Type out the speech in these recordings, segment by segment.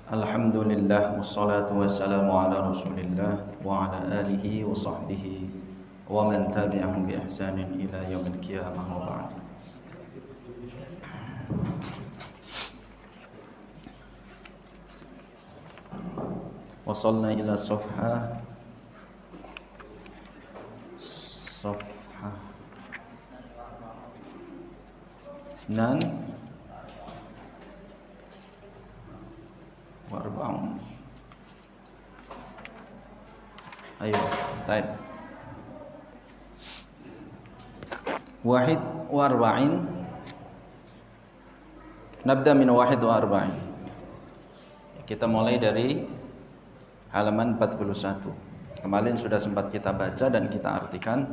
Alhamdulillah wassalatu wassalamu ala Rasulillah wa ala alihi wa sahbihi wa man tabi'ahum bi ihsanin ila yaumil qiyamah wa ba'd. Wasalna ila safha isnan wa arba'un. Ayo, taib. Wahid wa arba'in. Nabda min wahid wa arba'in. Kita mulai dari halaman 41. Kemarin sudah sempat kita baca dan kita artikan,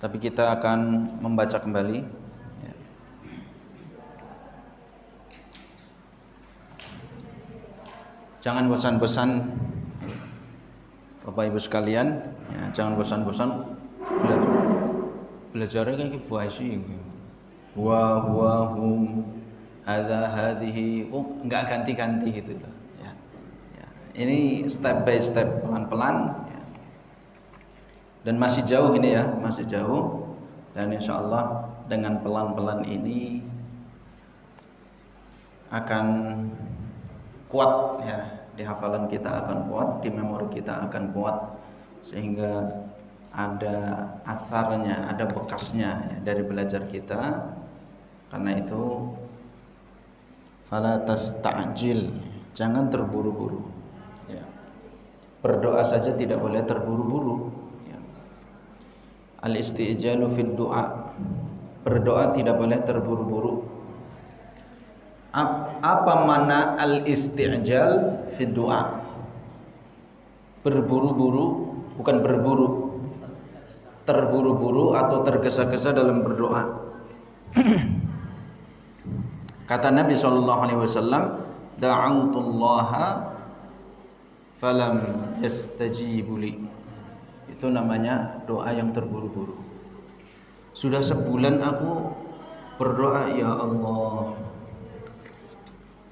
tapi kita akan membaca kembali. Jangan bosan-bosan Bapak Ibu sekalian, ya, jangan bosan-bosan belajarnya kayak puisi wa huwa hum hadza hadhihi, enggak ganti-ganti gitu loh ya. Ya, ini step by step, pelan-pelan ya. Dan masih jauh ini ya, masih jauh, dan insyaallah dengan pelan-pelan ini akan kuat ya, di hafalan kita akan kuat, di memori kita akan kuat, sehingga ada atharnya, ada bekasnya ya, dari belajar kita. Karena itu fala tasta'jil, jangan terburu-buru ya. Berdoa saja tidak boleh terburu-buru ya. Al-isti'jalu fid du'a, berdoa tidak boleh terburu-buru. Apa mana al-isti'jal fi du'a? Berburu-buru, bukan berburu, terburu-buru atau tergesa-gesa dalam berdoa. Kata Nabi SAW, da'autullaha falam yastajibu li. Itu namanya doa yang terburu-buru. Sudah sebulan aku berdoa, ya Allah,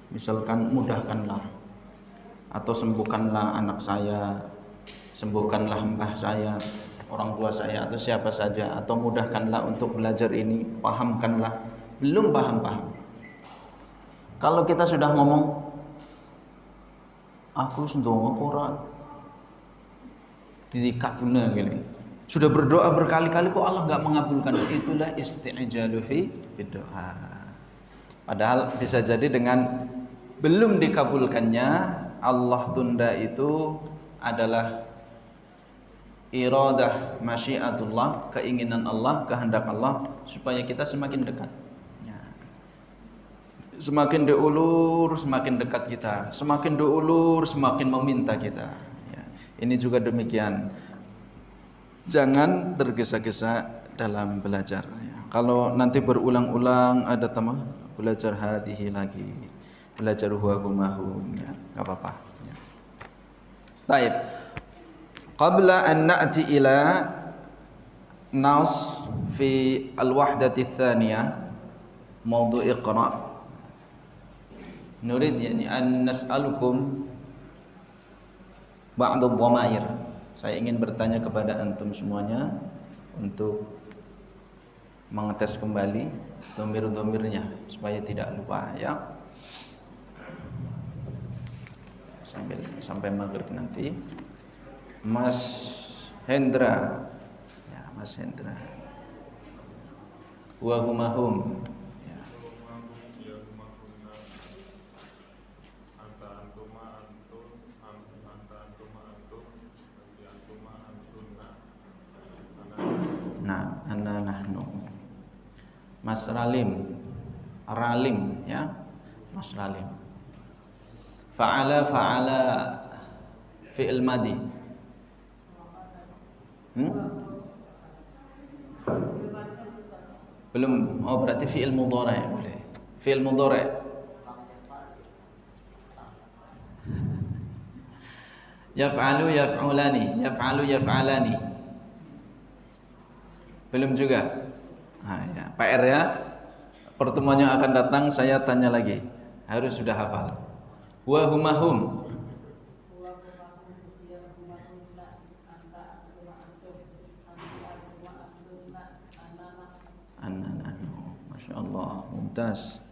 misalkan mudahkanlah atau sembuhkanlah anak saya, sembuhkanlah mbah saya, orang tua saya, atau siapa saja, atau mudahkanlah untuk belajar ini, pahamkanlah. Belum paham-paham. Kalau kita sudah ngomong aku ndonga ora dikabulna gini, sudah berdoa berkali-kali kok Allah enggak mengabulkan, itulah isti'jalu fi doa. Padahal bisa jadi dengan belum dikabulkannya, Allah tunda itu adalah iradah masyiatullah, keinginan Allah, kehendak Allah, supaya kita semakin dekat ya. Semakin diulur semakin dekat kita, semakin diulur semakin meminta kita ya. Ini juga demikian, jangan tergesa-gesa dalam belajar ya. Kalau nanti berulang-ulang ada tamah belajar hadihi lagi, belajar huwa humahum ya, enggak apa-apa ya. Baik. Qabla an na'ti ila nas fi al-wahdati tsaniyah mawdu' iqra, nurid yani an nas'alukum ba'd ad-dhamair. Saya ingin bertanya kepada antum semuanya untuk mengetes kembali dhamir-dhamirnya supaya tidak lupa ya. Sampai maghrib nanti. Mas Hendra ya, Mas Hendra wa humahum ya. Nah, ana nahnu. Mas Ralim ya, Mas Ralim. Fa'ala fi'il madi. Belum. Oh, berarti fi'il mudhari' boleh. Fi'il mudhari'. Yaf'alu yaf'ulani, yaf'alu yaf'alani. Belum juga. Nah, ya, PR ya. Pertemuan yang akan datang saya tanya lagi. Harus sudah hafal. Huwa huma hum. Anna. Masya Allah, mumtaz.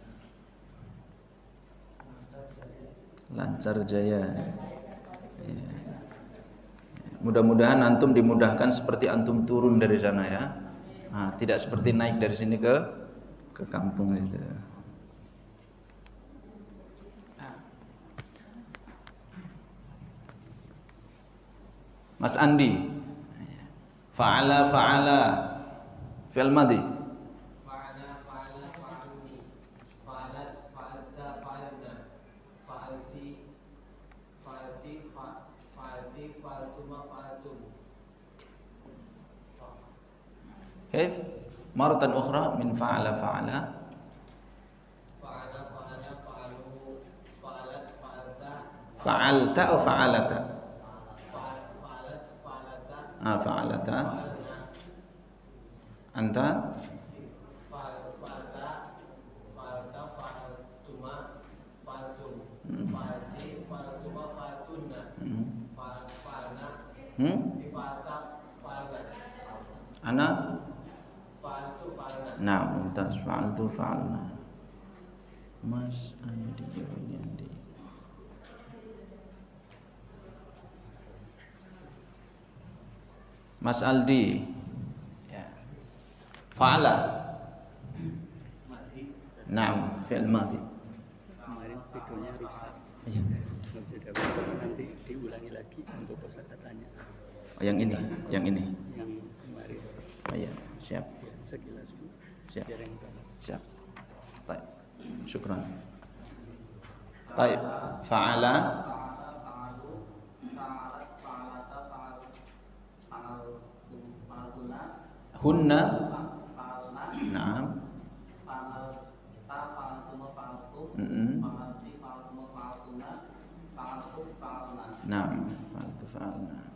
Lancar jaya. Ya. Mudah-mudahan antum dimudahkan seperti antum turun dari sana ya. Nah, tidak seperti naik dari sini ke kampung itu. Mas Andi. Fa'ala fi'il madhi. كيف؟ مرة أخرى من فعل فعلوا فعلت أو فعلت؟ فعلت أنت أنا nah, mumtaz. Fa'altu fa'alna. Mas Andi ini Andi. Mas Aldi. Ya. Fa'ala. Naam, fi'il madhi. Kemarin videonya rusak. Iya. Nanti diulangi lagi untuk kosakatanya. Oh, yang ini. Yang kemarin. Oh iya, siap. Ya, sekilas Bu. Siap. Biar yang tahu. Siap. Baik. Syukran. Baik. Fa'ala hunna. Naam. Naam. Fa'altu fa'alna.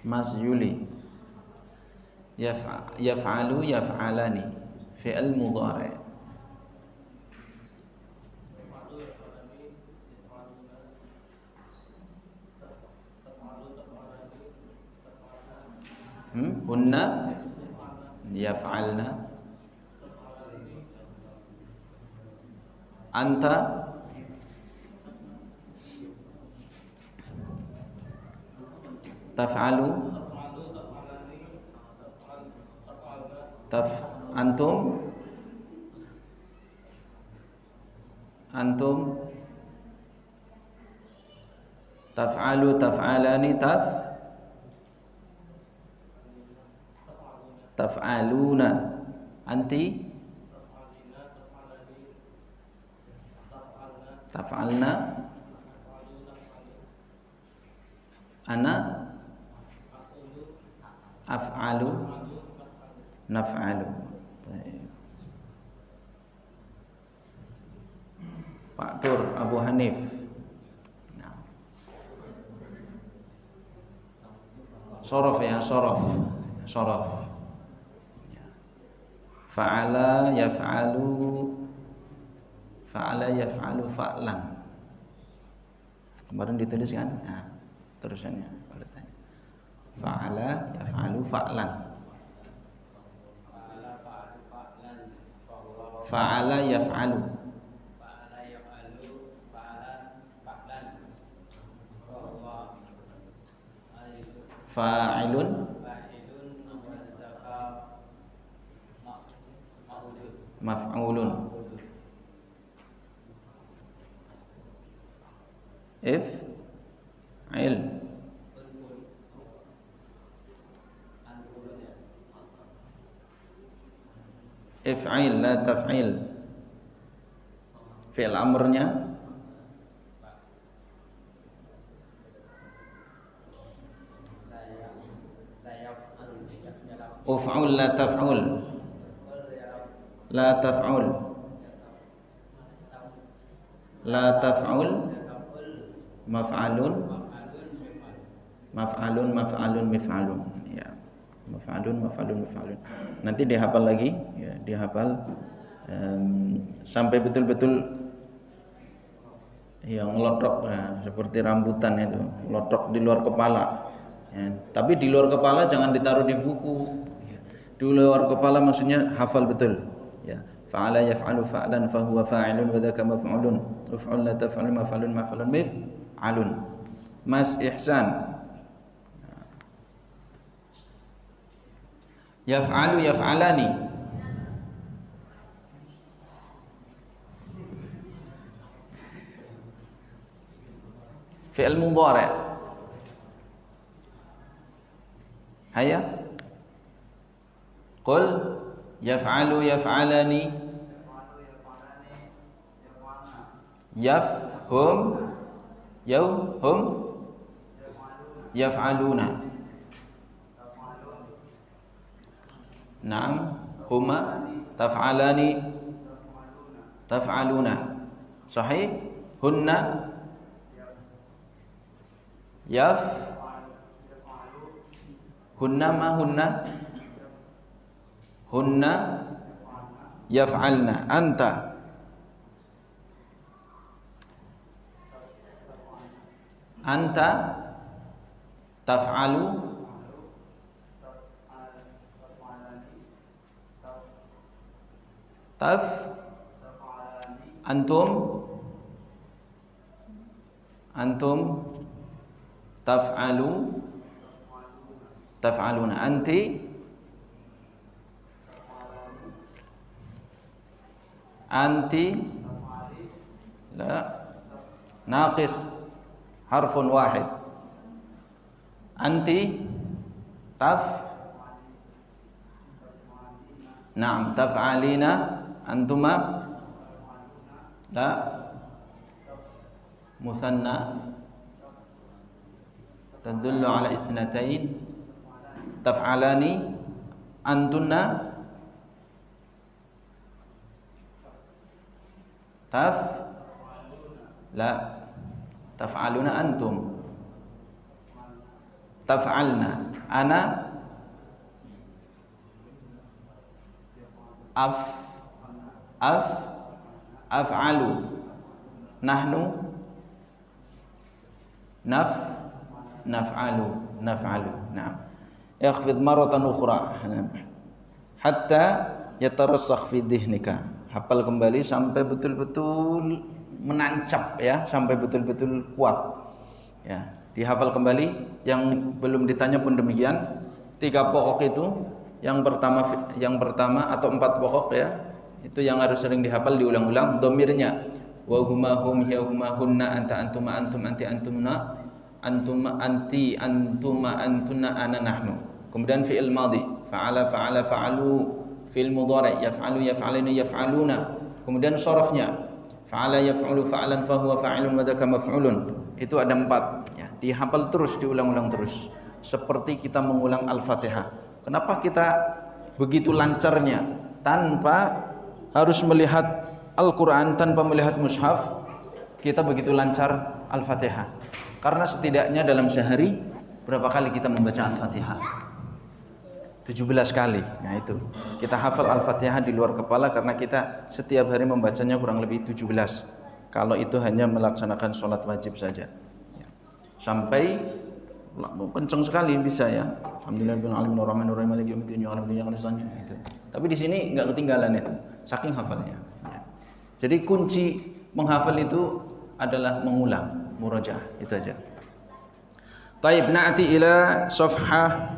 Mas Yuli. Yaf'alu yaf'alani fi'il mudhari'. Hunna yaf'alna. Anta taf'alu antum taf'alu taf'alani taf'aluna anti taf'alna ana af'alu naf'alu. Pak Tur Abu Hanif. Sorof ya, sorof. Fa'ala yaf'alu fa'lan. Kemarin ditulis kan? Nah, terusannya kalau tanya. Fa'ala yaf'alu fa'lan. Fa'ala yaf'alu fa'ilun maf'ulun if'il if'il la taf'il. Fi'il amrnya uf'ul la taf'ul maf'alun mif'alun ya. Maf'alun. Nanti dihafal lagi ya, dihafal sampai betul-betul yang ngelotok ya, seperti rambutan itu, ngelotok di luar kepala. Ya, tapi di luar kepala jangan ditaruh di buku. Ya, di luar kepala maksudnya hafal betul. Ya, fa'ala yaf'alu fa'lan fahuwa fa'ilun wa dzaka maf'ulun. Uf'ul la taf'alu maf'alun maf'alun mif'alun. Mas Ihsan. Yaf'alu yaf'alani. Fi'il mudhari'. Hayya. Qul yaf'alu yaf'alani. Yafhum yauhum yaf'aluna. Naam, huma taf'alani taf'aluna. Sahih? Hunna hunna ma hunna yaf'alna. Anta taf'alu antum taf'aluna. Anti la naqis harfun wahid. Anti na'am taf'alina. Antuma la musanna tadullu ala itsnatain. Taf'alani. Antunna la taf'aluna. Antum taf'alna. Ana af'alu. Nahnu naf'alu. Naam. Ikhfid maratan ukhra hatta yatarassakh fi dhihnika. Hafal kembali sampai betul-betul menancap ya, sampai betul-betul kuat. Ya, dihafal kembali. Yang belum ditanya pun demikian. 3 pokok itu, yang pertama atau 4 pokok ya, itu yang harus sering dihafal, diulang-ulang. Dhamirnya wa huma hum hiya huma hunna anta antuma antum anti antumna antuma anti antuma antunna ana nahnu. Kemudian fi'il madhi, fa'ala fa'ala fa'alu. Fi'il mudhari, yaf'alu yaf'alani yaf'aluna. Kemudian sharafnya, fa'ala yaf'alu fa'lan fahuwa fa'ilun wa dzaka maf'ulun. Itu ada 4 ya, dihafal terus, diulang-ulang terus seperti kita mengulang Al-Fatihah. Kenapa kita begitu lancarnya tanpa harus melihat Al-Quran, tanpa melihat mushaf, kita begitu lancar Al-Fatihah? Karena setidaknya dalam sehari berapa kali kita membaca Al-Fatihah? 17 kali. Nah itu, kita hafal Al-Fatihah di luar kepala karena kita setiap hari membacanya kurang lebih 17. Kalau itu hanya melaksanakan sholat wajib saja ya. Sampai kenceng sekali bisa ya. Alhamdulillahirabbil alamin arrahmanir rahim maliki yaumiddin iyyaka na'budu wa iyyaka nasta'in. Tapi di sini enggak ketinggalan itu, saking hafalnya ya. Jadi kunci menghafal itu adalah mengulang, murajaah, itu aja. Taib, na'ti ila safhah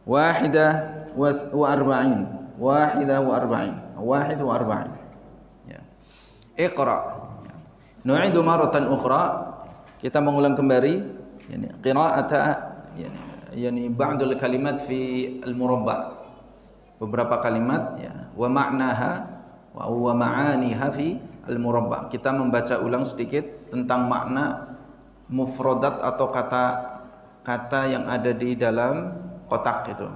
wahidah wa arba'in. Ya. Iqra. Nu'idu maratan ukhra. Kita mengulang kembali yani qira'ata yani ba'dul kalimat fi al-murabba. Beberapa kalimat ya, wa ma'naha wa ma'aniha fi al-murabba. Kita membaca ulang sedikit tentang makna mufradat atau kata-kata yang ada di dalam kotak itu.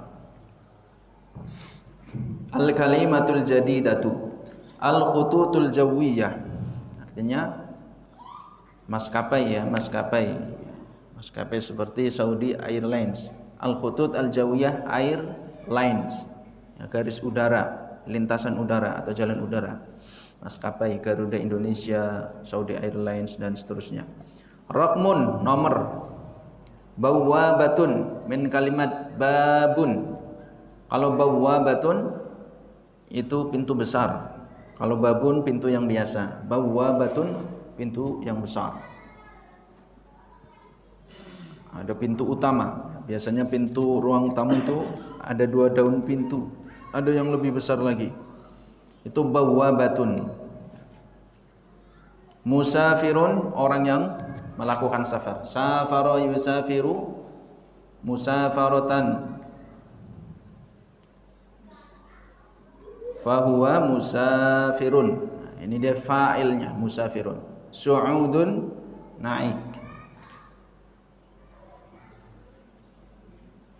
Al-kalimatul jadidatu, al-khututul jawiyah. Artinya maskapai ya, maskapai seperti Saudi Airlines. Al-khutut al-jawiyah, airlines ya, garis udara, lintasan udara atau jalan udara. maskapai Garuda Indonesia, Saudi Airlines dan seterusnya. Raqmun, nomor. Bawwabatun min kalimat babun. Kalau bawwabatun itu pintu besar. Kalau babun pintu yang biasa. Bawwabatun pintu yang besar. Ada pintu utama. Biasanya pintu ruang tamu itu ada 2 daun pintu. Ada yang lebih besar lagi. Itu bawwabatun. Musafirun, orang yang melakukan safar. Safara yusafiru musafaratan. Fahuwa musafirun. Ini dia fa'ilnya, musafirun. Su'udun, naik.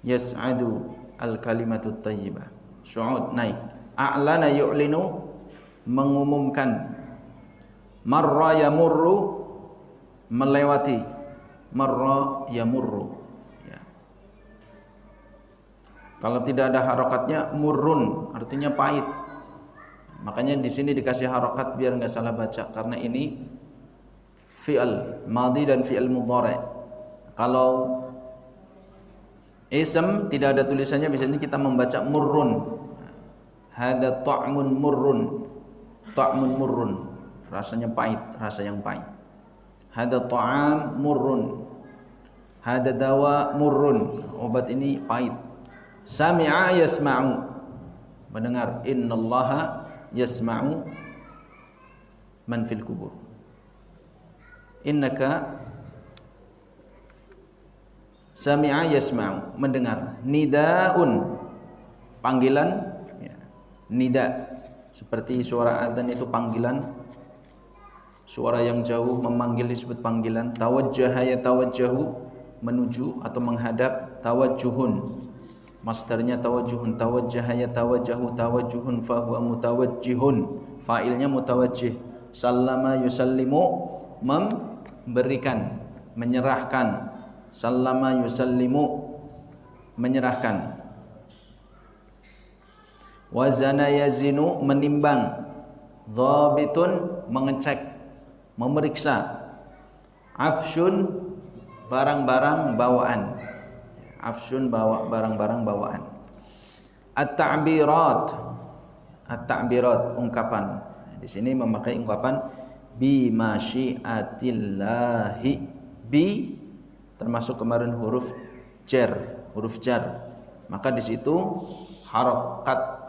Yas'adu al-kalimatut thayyibah. Su'ud, naik. A'lana yu'linu, mengumumkan. Marra yamurru, melewati. Marra yamurru, ya. Kalau tidak ada harokatnya murrun, artinya pahit. Makanya di sini dikasih harokat biar nggak salah baca, karena ini fi'il madhi dan fi'il mudhari'. Kalau ism tidak ada tulisannya, biasanya kita membaca murrun. Hada ta'mun murrun. Ta'mun murrun, rasanya pahit, rasa yang pahit. Hada ta'am murrun. Hada dawa murrun, obat ini pahit. Sami'a yasma'u, mendengar. Innallaha yasma'u man fil kubur. Innaka sami'a yasma'u, mendengar. Nidaun, panggilan, ya. Nida seperti suara adzan itu panggilan. Suara yang jauh memanggil disebut panggilan. Tawajjaha yatawajjahu, menuju atau menghadap. Tawajjuhun, masdarnya tawajjuhun. Tawajjaha yatawajjahu, tawajjuhun fahuwa mutawajjihun, fa'ilnya mutawajjih. Sallama yusallimu, memberikan, menyerahkan. Sallama yusallimu, menyerahkan. Wazana yazinu, menimbang. Dhabitun, mengecek, memeriksa. Afsyun, barang-barang bawaan. Afsyun, barang-barang bawaan. At-ta'birat, at-ta'birat, ungkapan. Di sini memakai ungkapan bi masyiatillahi. Bi termasuk kemarin huruf jar, huruf jar. Maka di situ harokat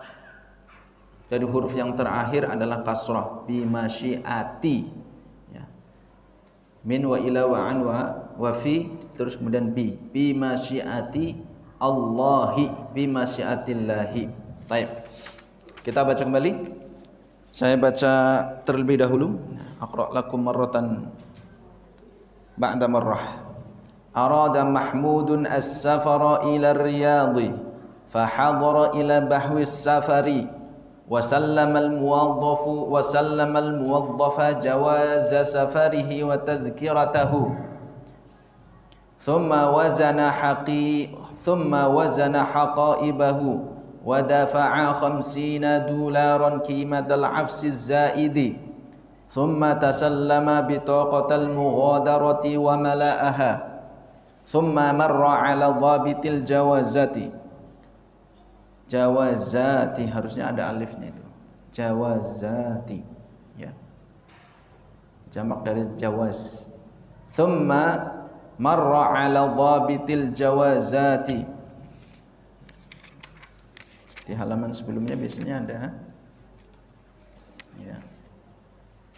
dari huruf yang terakhir adalah kasrah. Bi masyiati, ya. Min wa ila wa an wa fi, terus kemudian bi masyiati Allahi, bi masyiatillahi. Baik, kita baca kembali. Saya baca terlebih dahulu. Aqra' lakum marratan ba'da marrah. Arada Mahmudun as-safara ila ar-Riyadhi fahadara ila bahwi as-safari وسلم الموظف جواز سفره وتذكرته ثم وزن حقائبه ودفع 50 دولارا قيمة العفش الزائد ثم تسلم بطاقة المغادرة وملأها ثم مر على ضابط الجوازات. Jawazati, harusnya ada alifnya itu. Jawazati, ya. Jamak dari jawaz. Thumma marra ala dhabitil jawazati. Di halaman sebelumnya biasanya ada, ya.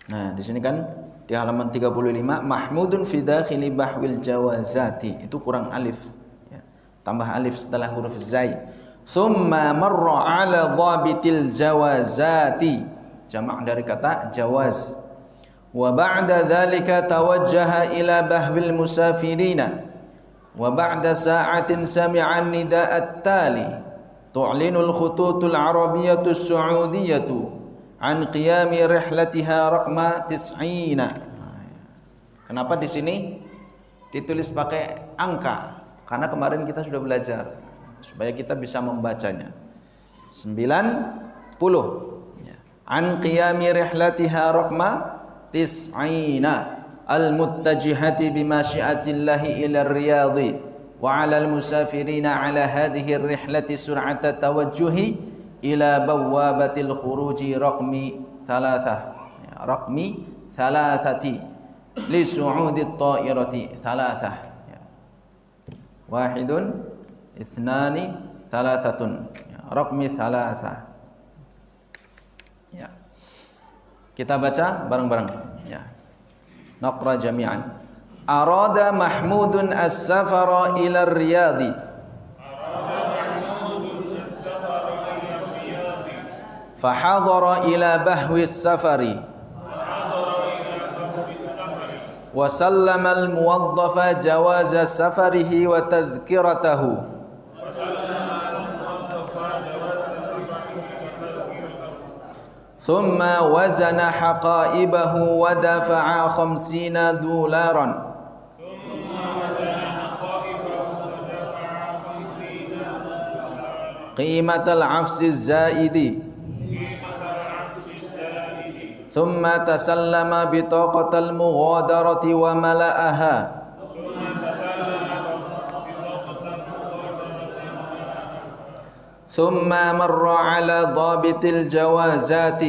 Nah, di sini kan di halaman 35 Mahmudun fi dakhili bahwil jawazati. Itu kurang alif, ya. Tambah alif setelah huruf zai. Thumma marra ala dhabitil jawazati, jamak dari kata jawaz. Wa ba'da dhalika tawajjaha ila bahwil musafirina wa ba'da sa'atin sami'a nida'at tali tu'linul khututul arabiyyatu as-su'udiyatu an qiyami rihlatiha raqma 90. Kenapa di sini ditulis pakai angka? Karena kemarin kita sudah belajar supaya kita bisa membacanya. 90, ya. An qiyami rihlatiha raqma tis'ina al-muttajihati bimasyiatillahi ila riyadhi wa 'ala al-musafirina 'ala hadhihi ar-rihlati sur'ata tawajjuhi ila bawwabatil khuruji raqmi thalathati li su'udi at-ta'irati thalathah. Wahidun, ithnani, thalathatun. Raqmi thalathah. Ya. Kita baca bareng-bareng. Ya. Naqra jami'an. Arada Mahmudun as-safara ila Riyadhi. Fahadara ila bahwi as-safari. Wa sallama al-muwaddafa jawaza safarihi wa tadhkiratahu. ثم وزن حقائبه ودفع 50 دولارا قيمة العفس الزائد ثم تسلم بطاقة المغادرة وملأها ثم مر على ضابط الجوازات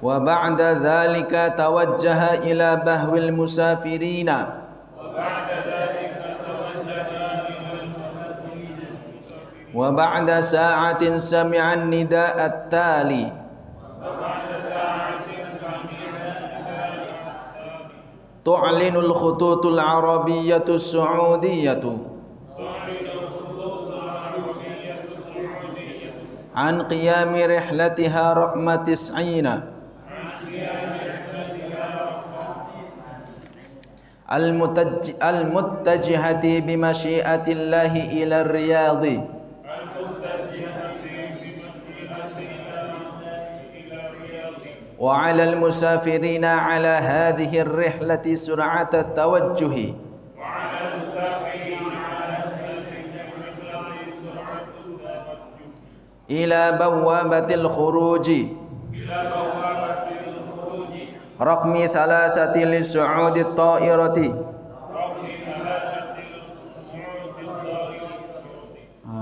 وبعد ذلك توجه إلى بهو المسافرين وبعد ساعة سمع النداء التالي تعلن الخطوط العربية السعودية عن قيام رحلتها رقم 90 المتجهة بمشيئة الله إلى الرياض وعلى المسافرين على هذه الرحلة سرعة التوجه إلى بوابة الخروج رقم 3 لصعود الطائرة.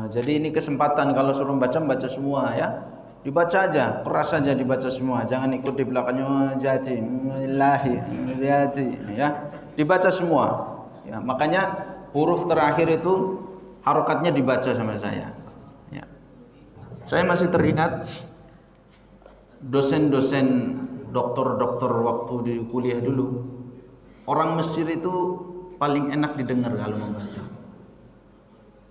Jadi ini kesempatan kalau suruh baca semua ya. Dibaca aja, keras aja dibaca semua. Jangan ikut di belakangnya jadi ya. Dibaca semua. Ya, makanya huruf terakhir itu harokatnya dibaca sama saya. Ya. Saya masih teringat dosen-dosen dokter waktu di kuliah dulu. Orang Mesir itu paling enak didengar kalau membaca.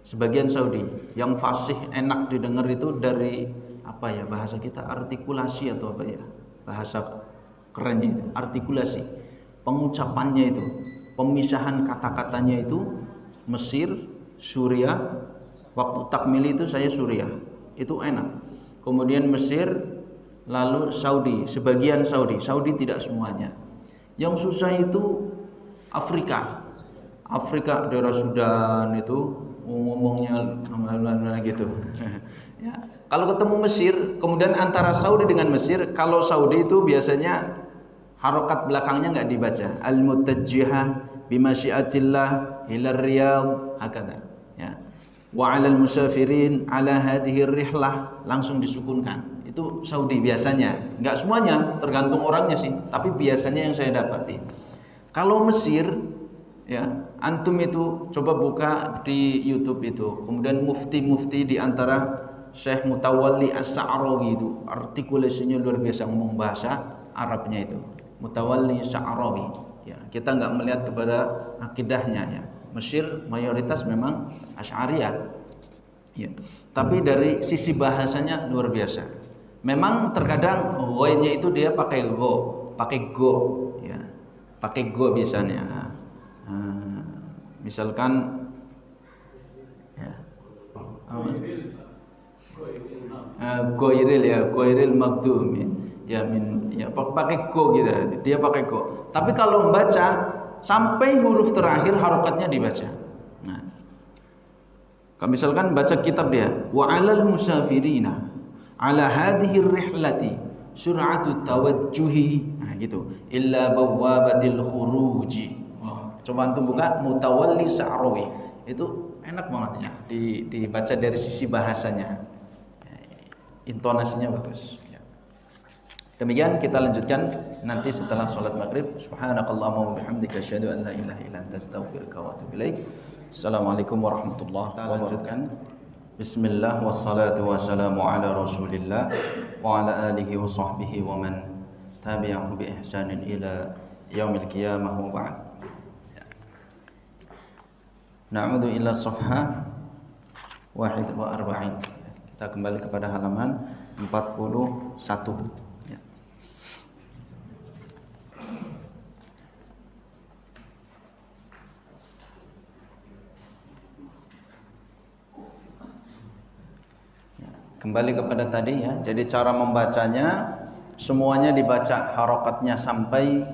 Sebagian Saudi yang fasih enak didengar itu dari apa ya, bahasa kita artikulasi atau apa ya, bahasa kerennya itu artikulasi, pengucapannya itu, pemisahan kata-katanya itu Mesir, Suriah. Waktu takmili itu saya Suriah, itu enak. Kemudian Mesir, lalu Saudi, sebagian Saudi tidak semuanya. Yang susah itu Afrika daerah Sudan itu ngomongnya gitu. Ya. Kalau ketemu Mesir, kemudian antara Saudi dengan Mesir, kalau Saudi itu biasanya harokat belakangnya nggak dibaca. Al-mutajjihah bimasyiatillah ila riyadh hakada. Ya. Wa 'alal musafirin 'ala hadhihi rihlah langsung disukunkan. Itu Saudi biasanya. Nggak semuanya, tergantung orangnya sih. Tapi biasanya yang saya dapati. Kalau Mesir, ya, antum itu coba buka di YouTube itu. Kemudian mufti di antara Syekh Mutawalli As-Sa'rawi itu artikulasinya luar biasa, ngomong bahasa Arabnya itu. Mutawalli Sa'rawi. Ya, kita nggak melihat kepada akidahnya ya. Mesir mayoritas memang Asy'ariyah. Ya. Tapi dari sisi bahasanya luar biasa. Memang terkadang gho-nya itu dia pakai go, ya. Pakai go biasanya. Misalkan ya. Goiril maghdum ya pakai go gitu. Dia pakai go. Tapi kalau membaca sampai huruf terakhir harokatnya dibaca. Nah. Kalau misalkan baca kitab dia, wa 'alal musafirina 'ala hadhihi rihlati sur'atu tawajjuhi. Nah, gitu. Illa bawwabatil khuruji. Wah, coba antum buka Mutawalli Sa'rawi. Itu enak banget ya dibaca dari sisi bahasanya. Intonasinya bagus. Demikian kita lanjutkan nanti setelah sholat maghrib. Subhanakallahumma wa bihamdika asyhadu an la ilaha illa anta astaghfiruka wa atubu ilaik. Assalamualaikum warahmatullahi wabarakatuh. Kita lanjutkan. Bismillah wassalatu wassalamu ala Rasulillah wa ala alihi wa sahbihi wa man tabi'ahu bi ihsanin ila yaumil qiyamah wa ba'd. Na'udzu ila safha 41. Kita kembali kepada halaman 41. Kembali kepada tadi ya. Jadi cara membacanya semuanya dibaca harokatnya sampai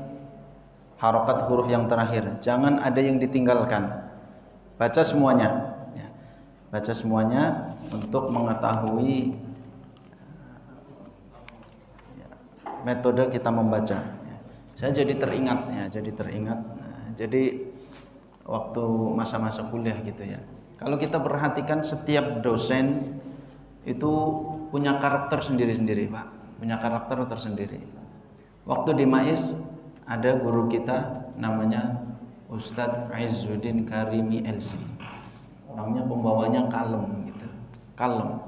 harokat huruf yang terakhir. Jangan ada yang ditinggalkan. Baca semuanya. Ya. Baca semuanya untuk mengetahui metode kita membaca. Ya. Saya jadi teringat ya. Jadi waktu masa-masa kuliah gitu ya. Kalau kita perhatikan setiap dosen itu punya karakter sendiri-sendiri, Pak. Punya karakter tersendiri. Waktu di MAIS ada guru kita namanya Ustadz Izzuddin Karimi LC. Orangnya pembawanya kalem gitu. Kalem.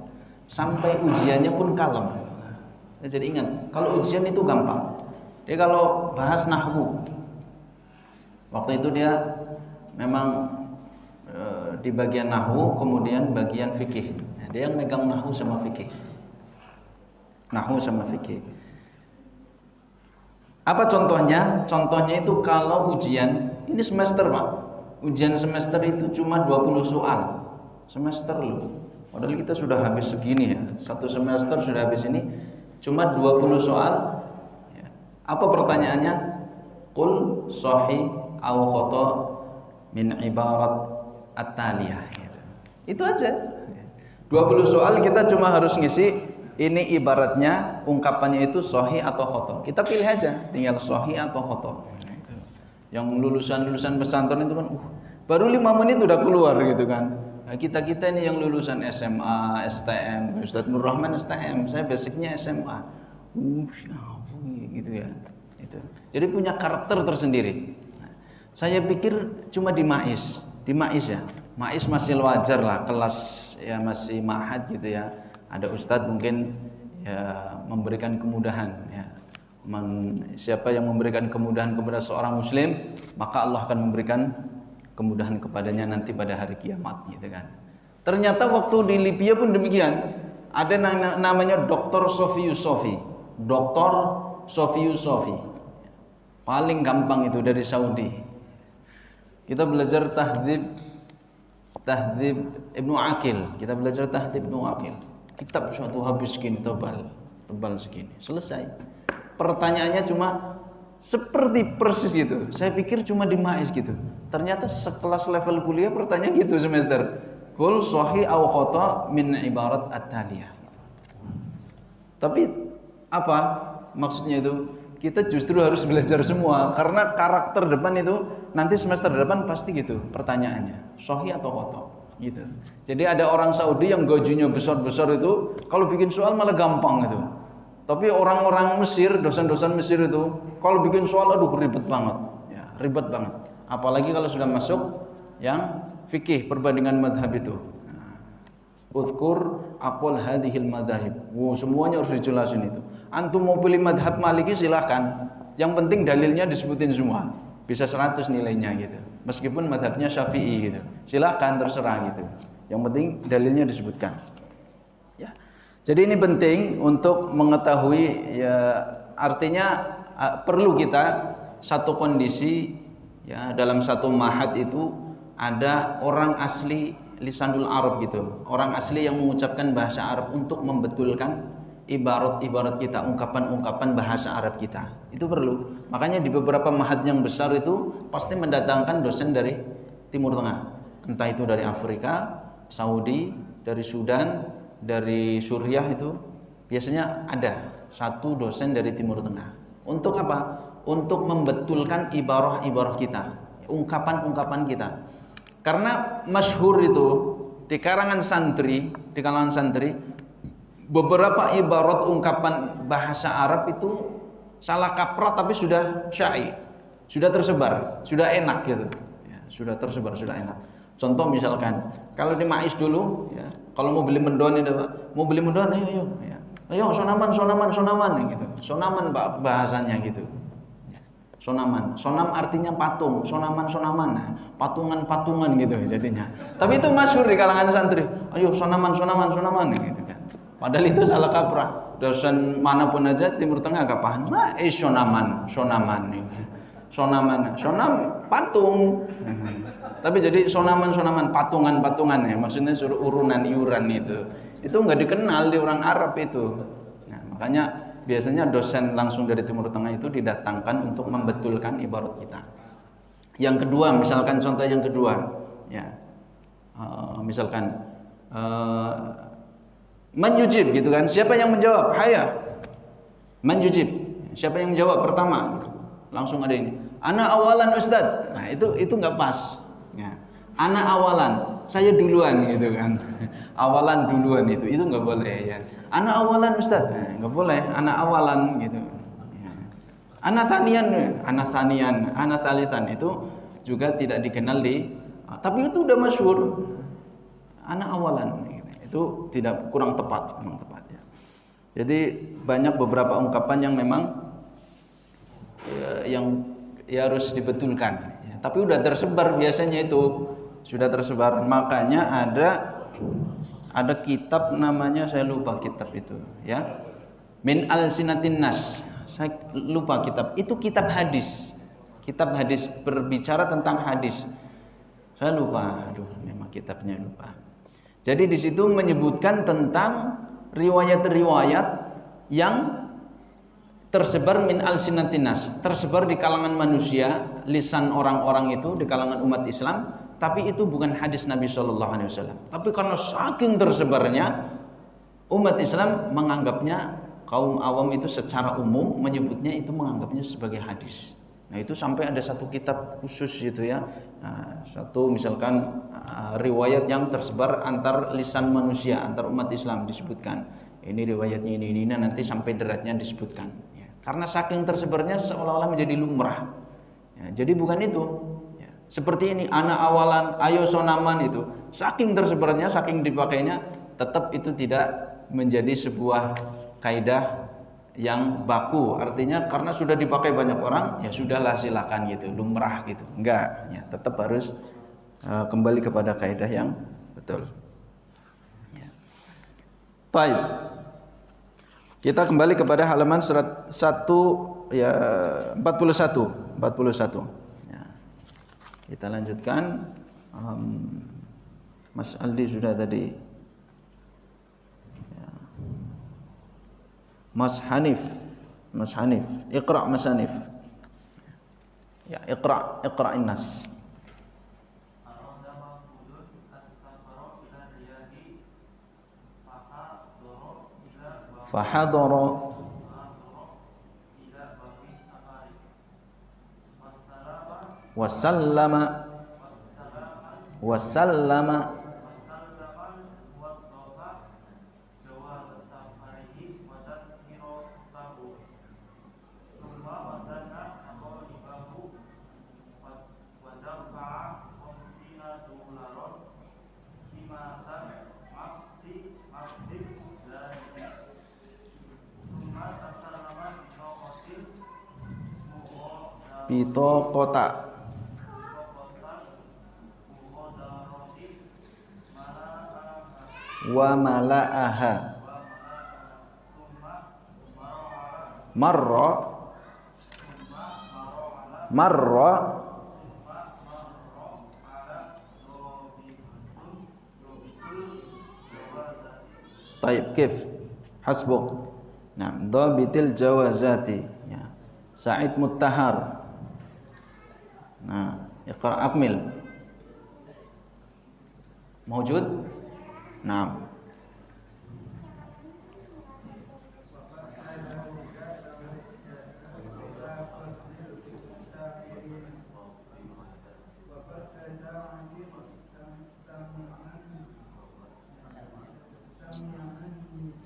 Sampai ujiannya pun kalem. Saya jadi ingat, kalau ujian itu gampang. Dia kalau bahas nahwu. Waktu itu dia memang di bagian nahwu, kemudian bagian fikih. Dia yang megang nahwu sama fikih. Nahwu sama fikih. Apa contohnya? Contohnya itu kalau ujian, ini semester, Pak. Ujian semester itu cuma 20 soal. Semester loh. Padahal kita sudah habis segini ya. Satu semester sudah habis ini, cuma 20 soal. Apa pertanyaannya? Qul sahih aw khata min ibarat at-taliyah. Itu aja. 20 soal kita cuma harus ngisi ini ibaratnya ungkapannya itu sahih atau khoto. Kita pilih aja, tinggal sahih atau khoto. Yang lulusan pesantren itu kan baru 5 menit udah keluar gitu kan. Nah, kita ini yang lulusan SMA, STM, Ustadz Nur Rahman STM, saya basicnya SMA. Gitu ya. Itu. Jadi punya karakter tersendiri. Nah, saya pikir cuma di MAIS ya. MAIS masih wajar lah, kelas ya masih ma'had gitu ya. Ada ustadz mungkin ya memberikan kemudahan ya. Siapa yang memberikan kemudahan kepada seorang muslim, maka Allah akan memberikan kemudahan kepadanya nanti pada hari kiamat gitu kan. Ternyata waktu di Libya pun demikian. Ada namanya Dr. Sofi Yusofi. Dr. Sofi Yusofi. Paling gampang itu dari Saudi. Kita belajar Tahdhib Ibnu Aqil. Kita belajar Tahdhib Ibnu Aqil. Kitab suatu habis segini tebal segini. Selesai. Pertanyaannya cuma seperti persis gitu. Saya pikir cuma di MAIS gitu. Ternyata sekelas level kuliah pertanyaan gitu semester. Qul sahih aw khata min ibarat at-taliyah. Tapi apa maksudnya itu? Kita justru harus belajar semua karena karakter depan itu nanti semester depan pasti gitu pertanyaannya sahih atau khoto gitu. Jadi ada orang Saudi yang gajinya besar-besar itu kalau bikin soal malah gampang gitu. Tapi orang-orang Mesir, dosen-dosen Mesir itu kalau bikin soal aduh ribet banget ya, ribet banget. Apalagi kalau sudah masuk yang fikih perbandingan madhab itu. Uzkur aqwal hadhil madzahib. Semuanya harus dijelasin itu. Antum mau pilih madhab Maliki silahkan. Yang penting dalilnya disebutin semua. Bisa 100 nilainya gitu. Meskipun madhabnya Syafi'i gitu. Silahkan terserah gitu. Yang penting dalilnya disebutkan. Ya. Jadi ini penting untuk mengetahui ya artinya perlu kita satu kondisi ya dalam satu ma'had itu ada orang asli lisanul Arab gitu, orang asli yang mengucapkan bahasa Arab untuk membetulkan ibarat-ibarat kita, ungkapan-ungkapan bahasa Arab kita. Itu perlu. Makanya di beberapa ma'had yang besar itu pasti mendatangkan dosen dari Timur Tengah, entah itu dari Afrika Saudi, dari Sudan, dari Suriah itu biasanya ada satu dosen dari Timur Tengah. Untuk apa? Untuk membetulkan ibarah-ibarah kita, ungkapan-ungkapan kita. Karena masyhur itu di kalangan santri, beberapa ibarat ungkapan bahasa Arab itu salah kaprah tapi sudah syai, sudah tersebar, sudah enak gitu. Ya, sudah tersebar, sudah enak. Contoh misalkan, kalau di Mais dulu, ya, kalau mau beli mendon itu, mau beli mendon, ayo, ya. Ayo, sonaman gitu. Sonaman bahasanya gitu. Ya. Sonam artinya patung, sonaman, nah, patungan gitu jadinya. Tapi itu masyhur di kalangan santri. Ayo sonaman gitu kan. Padahal itu salah kaprah. Dosen manapun aja Timur Tengah agak paham. Sonaman. Sonam patung. Tapi jadi sonaman patungan ya. Maksudnya suruh urunan iuran itu. Itu nggak dikenal di orang Arab itu. Nah, makanya biasanya dosen langsung dari Timur Tengah itu didatangkan untuk membetulkan ibarat kita. Yang kedua, misalkan contoh yang kedua, ya, misalkan menjujib gitu kan? Siapa yang menjawab? Haya. Menjujib. Siapa yang menjawab pertama? Gitu. Langsung ada ini. Ana awalan Ustadz. Nah itu nggak pas. Ya. Ana awalan. Saya duluan gitu kan. Awalan duluan itu nggak boleh ya. Ana awalan Ustadz. Nah, nggak boleh. Ana awalan gitu. Ya. Ana thanian, ana thalithan itu juga tidak dikenal tapi itu udah masyhur. Ana awalan. Itu kurang tepat ya. Jadi banyak beberapa ungkapan yang memang yang harus dibetulkan ya. Tapi udah tersebar biasanya itu sudah tersebar. Makanya ada kitab namanya, saya lupa kitab itu ya, Min Alsinatin Nas, saya lupa kitab itu, kitab hadis berbicara tentang hadis, saya lupa, memang kitabnya lupa. Jadi di situ menyebutkan tentang riwayat-riwayat yang tersebar min alsinatinas, tersebar di kalangan manusia, lisan orang-orang itu di kalangan umat Islam, tapi itu bukan hadis Nabi Shallallahu Alaihi Wasallam. Tapi karena saking tersebarnya, umat Islam menganggapnya, kaum awam itu secara umum menyebutnya itu, menganggapnya sebagai hadis. Nah itu sampai ada satu kitab khusus gitu ya. Nah, satu misalkan riwayat yang tersebar antar lisan manusia, antar umat Islam disebutkan. Ini riwayatnya ini nanti sampai deratnya disebutkan. Ya. Karena saking tersebarnya seolah-olah menjadi lumrah. Ya, jadi bukan itu. Ya. Seperti ini, ana awalan, ayo sonaman itu. Saking tersebarnya, saking dipakainya, tetap itu tidak menjadi sebuah kaidah yang baku, artinya karena sudah dipakai banyak orang, ya sudahlah silakan gitu, lumrah gitu. Enggak, ya tetap harus kembali kepada kaidah yang betul. Ya. Baik. Kita kembali kepada halaman 1 ya 41. Ya. Kita lanjutkan. Mas Aldi sudah tadi. Mas Hanif, Iqra Mas Hanif. Ya, Iqra Innas. Fahadara wasallama bitaqata wa mala'aha marra taib kif hasbuk. Nah, dhabitil jawazati ya. Sa'id Muttahar. Nah, Iqra akmil. Mawjud? Nah,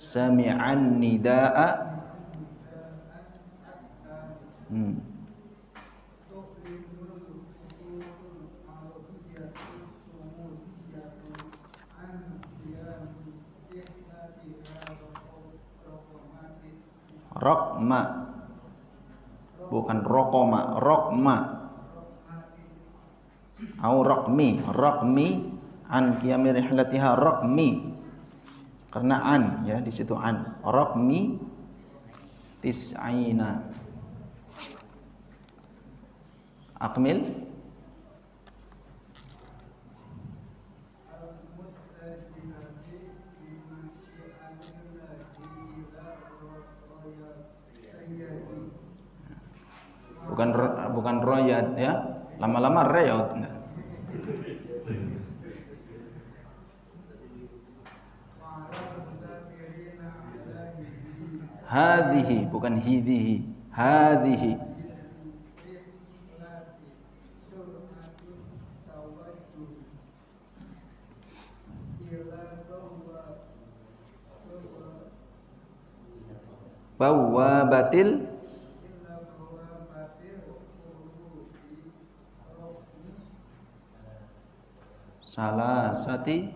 sami'an nidaa. Rokma, bukan rokoma, rokma. Au rokmi, rokmi an qiyami rihlatiha, rokmi. Karena an ya, di situ an. Rokmi tis'ina. Akmil. Bukan royat ya. Lama-lama reyot. Hadhihi, bukan hidhihi. Hadhihi. Bawabatil salasati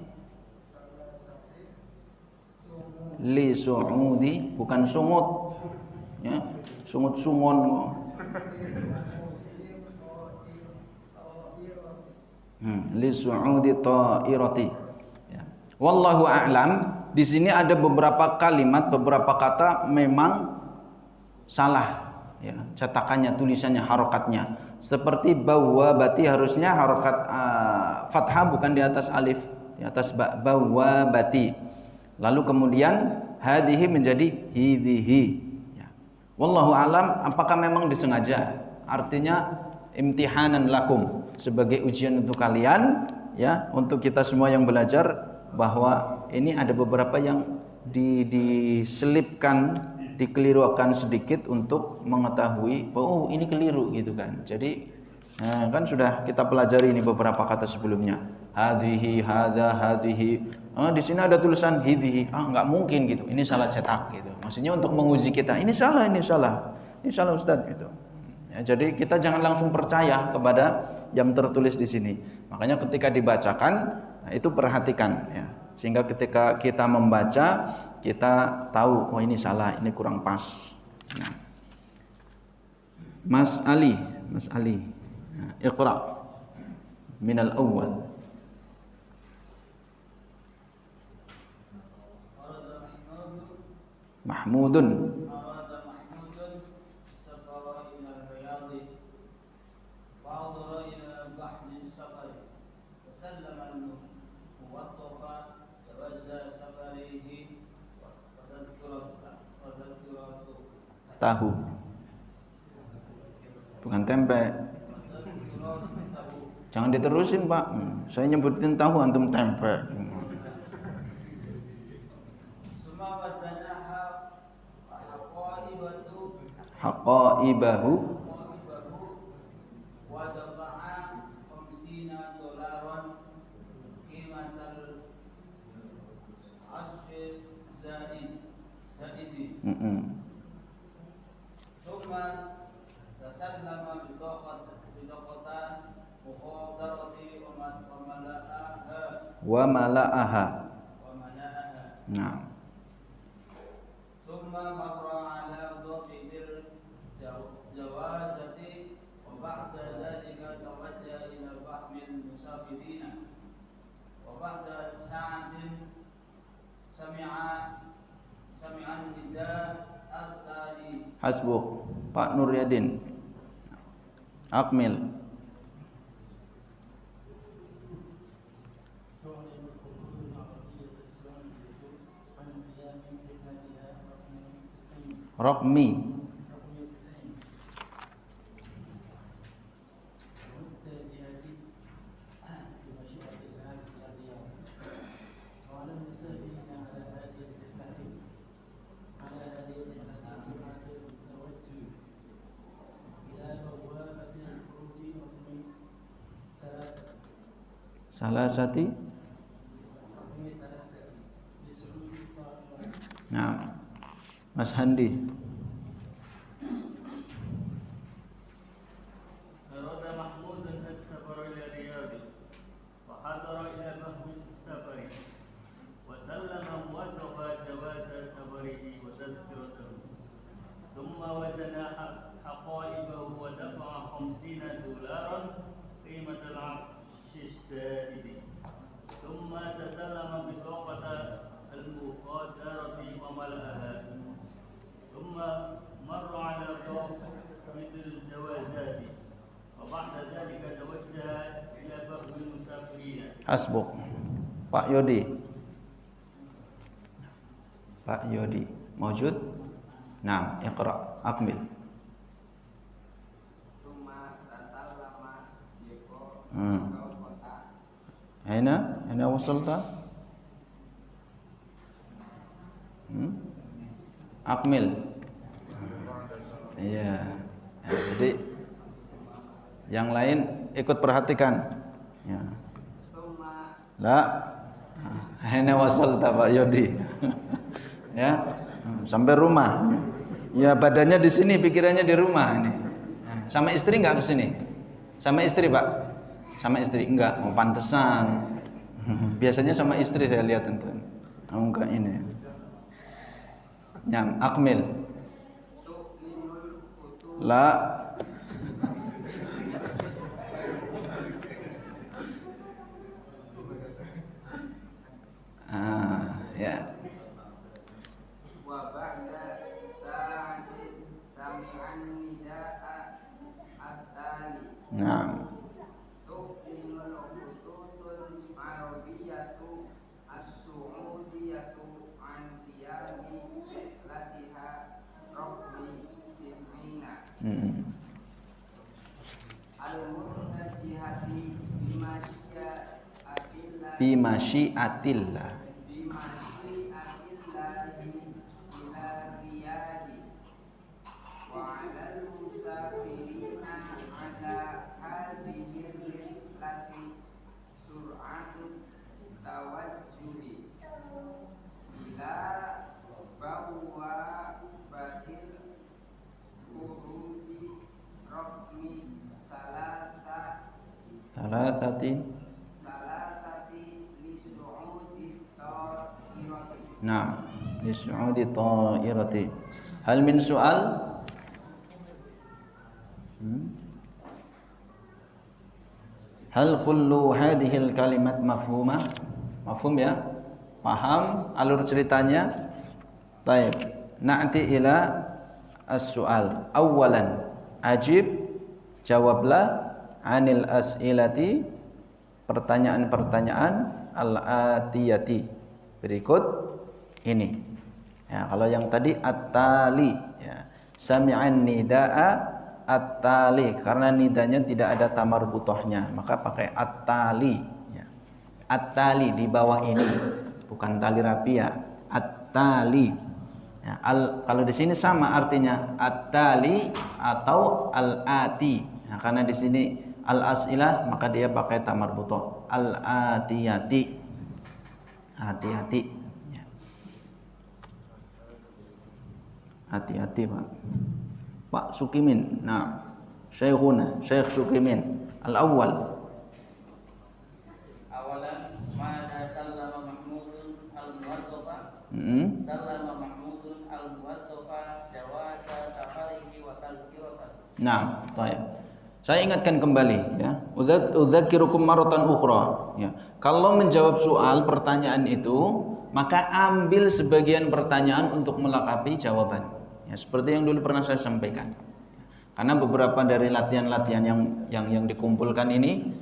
li su'udi, bukan sungut ya, sungut sungon. Li su'udi ta'irati ya. Wallahu a'lam. Di sini ada beberapa kalimat, beberapa kata memang salah ya, cetakannya, tulisannya, harokatnya. Seperti bawabati, harusnya harokat fathah bukan di atas alif, di atas bawabati. Lalu kemudian hadhihi menjadi hidhihi ya. Wallahu alam, apakah memang disengaja? Artinya imtihanan lakum, sebagai ujian untuk kalian ya, untuk kita semua yang belajar, bahwa ini ada beberapa yang diselipkan, dikelirukan sedikit untuk mengetahui bahwa oh ini keliru gitu kan. Jadi kan sudah kita pelajari ini beberapa kata sebelumnya. Hadhihi, hadza, hadhihi. Di sini ada tulisan hidhihi. Enggak mungkin gitu. Ini salah cetak gitu. Maksudnya untuk menguji kita. Ini salah, ini salah. Ini salah Ustaz gitu. Ya, jadi kita jangan langsung percaya kepada yang tertulis di sini. Makanya ketika dibacakan, itu perhatikan ya. Sehingga ketika kita membaca, kita tahu oh ini salah, ini kurang pas. Nah. Mas Ali, nah, Iqra minal awwal. Mahmudun. Tahu, bukan tempe. Jangan diterusin Pak. Saya nyebutin tahu, antum tempe. Haqaibahu wa mala'aha. Nah. Hasbuh, Pak Nuryadin. Akmil. Rokmi. salasati. Nah, Mas Handi. أراد محمود السفر إلى الرياض وحضر إلى فهم السفر وسلم موظف جواز سفره وتذكرته ثم وزن حقائبه ودفع 50 دولارا قيمة العفش الزائد ثم تسلم بطاقة المغادرة وملأها ثم مر على ضابط الجوازات وبعد ذلك توجه إلى فهم المسافرين. Hasbuk. Pak Yodi. Pak Yodi mawjud? Naam, iqra, akmil. Aina wasalta? Akmil. Iya. Ya, jadi yang lain ikut perhatikan. Ya. La. Aina wasalta Pak Yodi. Ya. Sampai rumah. Ya badannya di sini, pikirannya di rumah ini. Sama istri enggak ke sini? Sama istri, Pak? Sama istri enggak? Oh, pantesan. Biasanya sama istri saya lihat tentu. Enggak ini. Nyam, akmil. La. Ya. Naam. Bi masyiatillah. Nah, li su'udi ta'irati. Hal min su'al? Hal kullu hadhil kalimat mafhumah? Mafhum ya? Paham alur ceritanya? Baik. Na'ti ila as-su'al. Awalan, ajib, jawablah anil as'ilati, pertanyaan-pertanyaan al-atiyati, berikut ini. Ya, kalau yang tadi at-tali, ya. Sami'an nida'a at-tali, karena nidanya tidak ada tamar butohnya, maka pakai at-tali, ya. At-tali di bawah ini, bukan tali rapi ya, at-tali. Ya, kalau di sini sama artinya at-tali atau al-ati. Ya, karena di sini al-as'ilah maka dia pakai tamar butoh, al-atiyati, hati-hati. Hati-hati Pak Sukimin. Nah, Syekhuna, Syekh Sukimin. Al-awwal. Awalan, mana sallama Mahmudun al-muwaddafa. Sallama Mahmudun al-muwaddafa jawasa safarihi wa tadhkiratan. Nah, baik. Saya ingatkan kembali ya. Udzakirukum maratan ukhra. Ya. Kalau menjawab soal pertanyaan itu, maka ambil sebagian pertanyaan untuk melengkapi jawaban. Ya, seperti yang dulu pernah saya sampaikan. Karena beberapa dari latihan-latihan yang dikumpulkan ini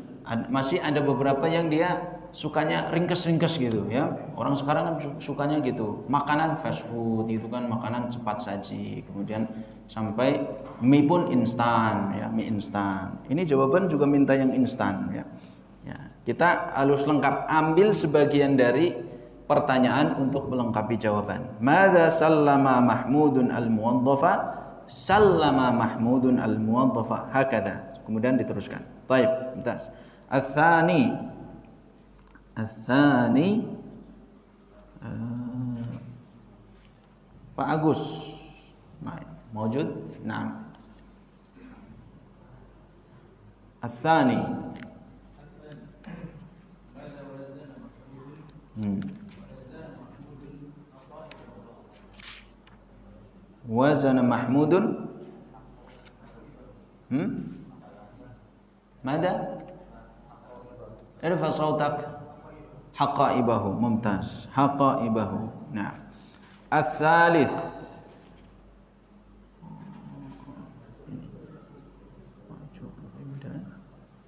masih ada beberapa yang dia sukanya ringkes-ringkes gitu ya. Orang sekarang kan sukanya gitu. Makanan fast food itu kan makanan cepat saji. Kemudian sampai mie pun instan ya, mie instan. Ini jawaban juga minta yang instan ya. Ya, kita harus lengkap, ambil sebagian dari pertanyaan untuk melengkapi jawaban. Madza sallama Mahmudun al-muwaddafa? Sallama Mahmudun al-muwaddafa hakadha. Kemudian diteruskan. Baik, mumtaz. Ats-tsani, Ats-tsani Pak Agus maujud? Naam. Ats-tsani wazana Mahmudun Mada? Irfa sautak haqaibahu. Mumtaz. Haqaibahu. Nah. Ats-tsalits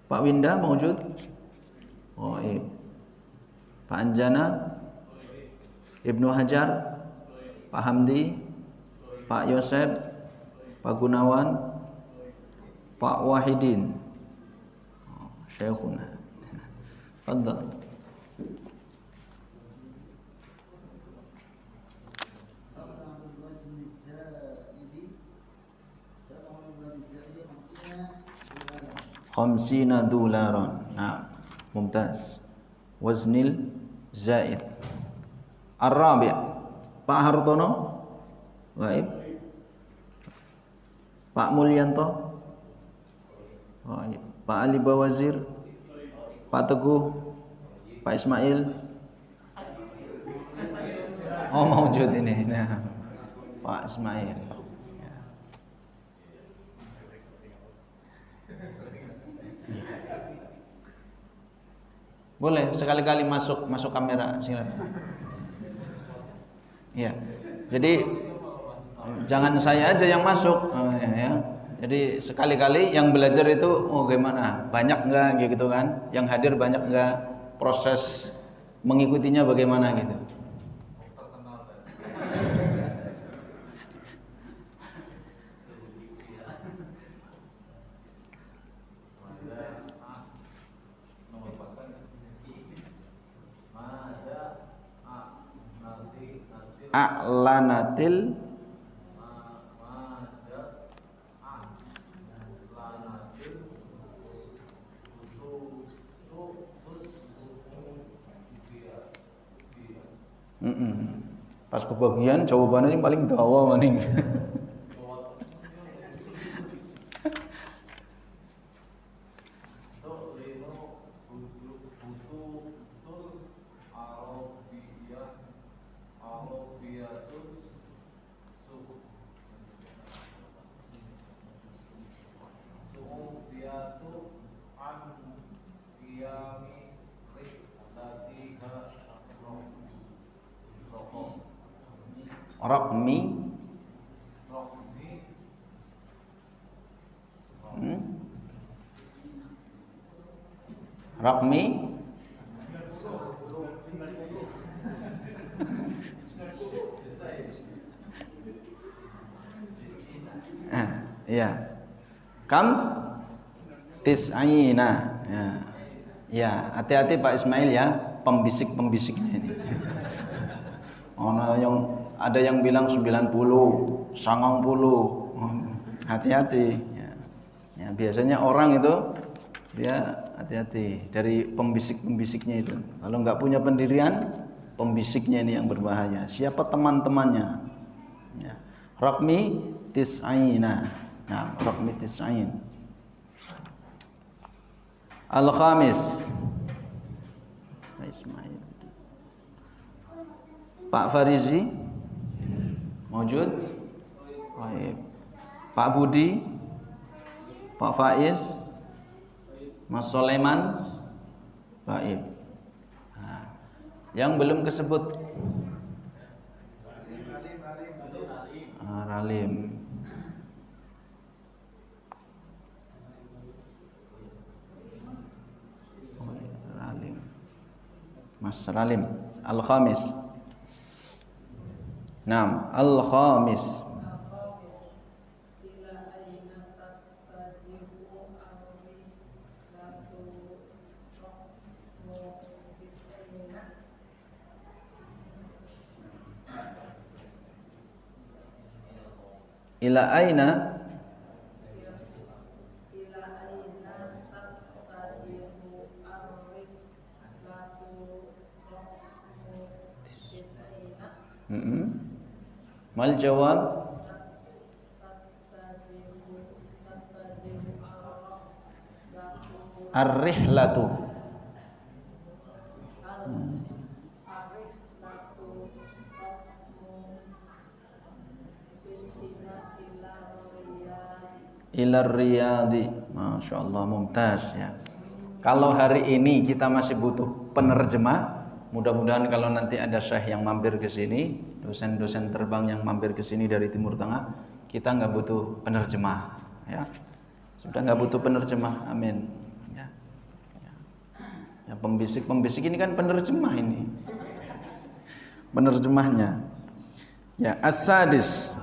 Pak Winda maujud? Ghaib. Pak Anjana, Ibnu Hajar, Pak Hamdi, Pak Yosep, Pak Gunawan, Pak Wahidin. Syekhuna. Fadhal. Khamsina dolaran. Nah, mumtaz. Waznil zaid. Ar-rabi'. Pak Hartono ghaib. Pak Mulyanto ghaib. Pak Ali Bawazir, Pak Teguh, Pak Ismail. Oh, maujud ini. Nah, Pak Ismail. Boleh sekali-kali masuk kamera, silakan. Ya. Jadi jangan saya aja yang masuk, ya. Jadi sekali-kali yang belajar itu gimana? Banyak enggak gitu kan? Yang hadir banyak enggak? Proses mengikutinya bagaimana gitu. A'lanatil Pas kebagian jawabannya yang paling dawa maning. Raqmi Raqmi ya. Kam tis'ina. Ya, hati-hati Pak Ismail ya, pembisik-pembisiknya ini. Ada yang bilang 90, 90. Hati-hati ya. Ya, biasanya orang itu dia hati-hati dari pembisik-pembisiknya itu. Kalau nggak punya pendirian, pembisiknya ini yang berbahaya. Siapa teman-temannya? Ya. Raqmi tis'ina. Nah, raqmi tis'in. Al-khamis. Pak Ismail. Pak Farizi maujud? Baik. Pak Budi, Pak Faiz, Mas Soleman, baik. Nah, yang belum kesebut Ralim. Ralim. Mas Ralim. Al-Khamis. Naam, al-khamis. Ila aina Mal jawab? Ar-rihlatu. Ilar riyadi. Masya Allah, mumtaz ya. Kalau hari ini kita masih butuh penerjemah, mudah-mudahan kalau nanti ada syekh yang mampir ke sini, dosen-dosen terbang yang mampir ke sini dari Timur Tengah, kita nggak butuh penerjemah, ya. Sudah nggak butuh penerjemah, amin. Ya, ya pembisik ini kan penerjemah ini, penerjemahnya. Ya, as-sadis.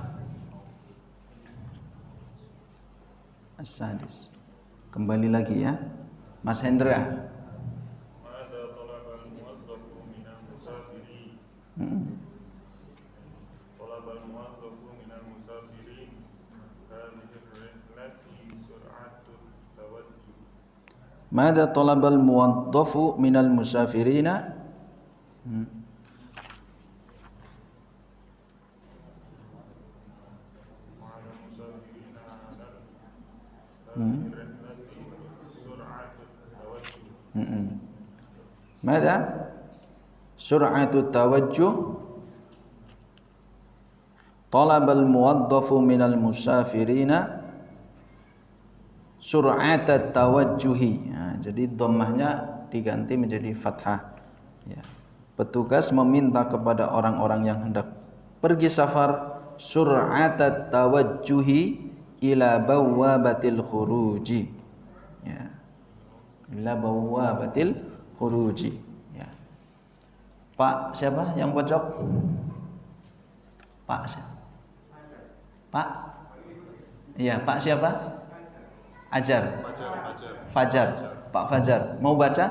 As-sadis. Kembali lagi ya, Mas Hendra. Mada talabal muwaddafu minal musafirina? Mada? Sur'atu tawajjuh. Talabal muwaddafu minal musafirina sur'atat tawajjuhi. Nah, jadi dhammahnya diganti menjadi fathah. Ya. Petugas meminta kepada orang-orang yang hendak pergi safar sur'atat tawajjuhi ila bawwabatil khuruji. Ya. Ila bawwabatil khuruji. Ya. Pak siapa yang pojok? Pak siapa? Pak? Iya, Pak siapa? Ajar. Fajar. Pak Fajar. Mau baca?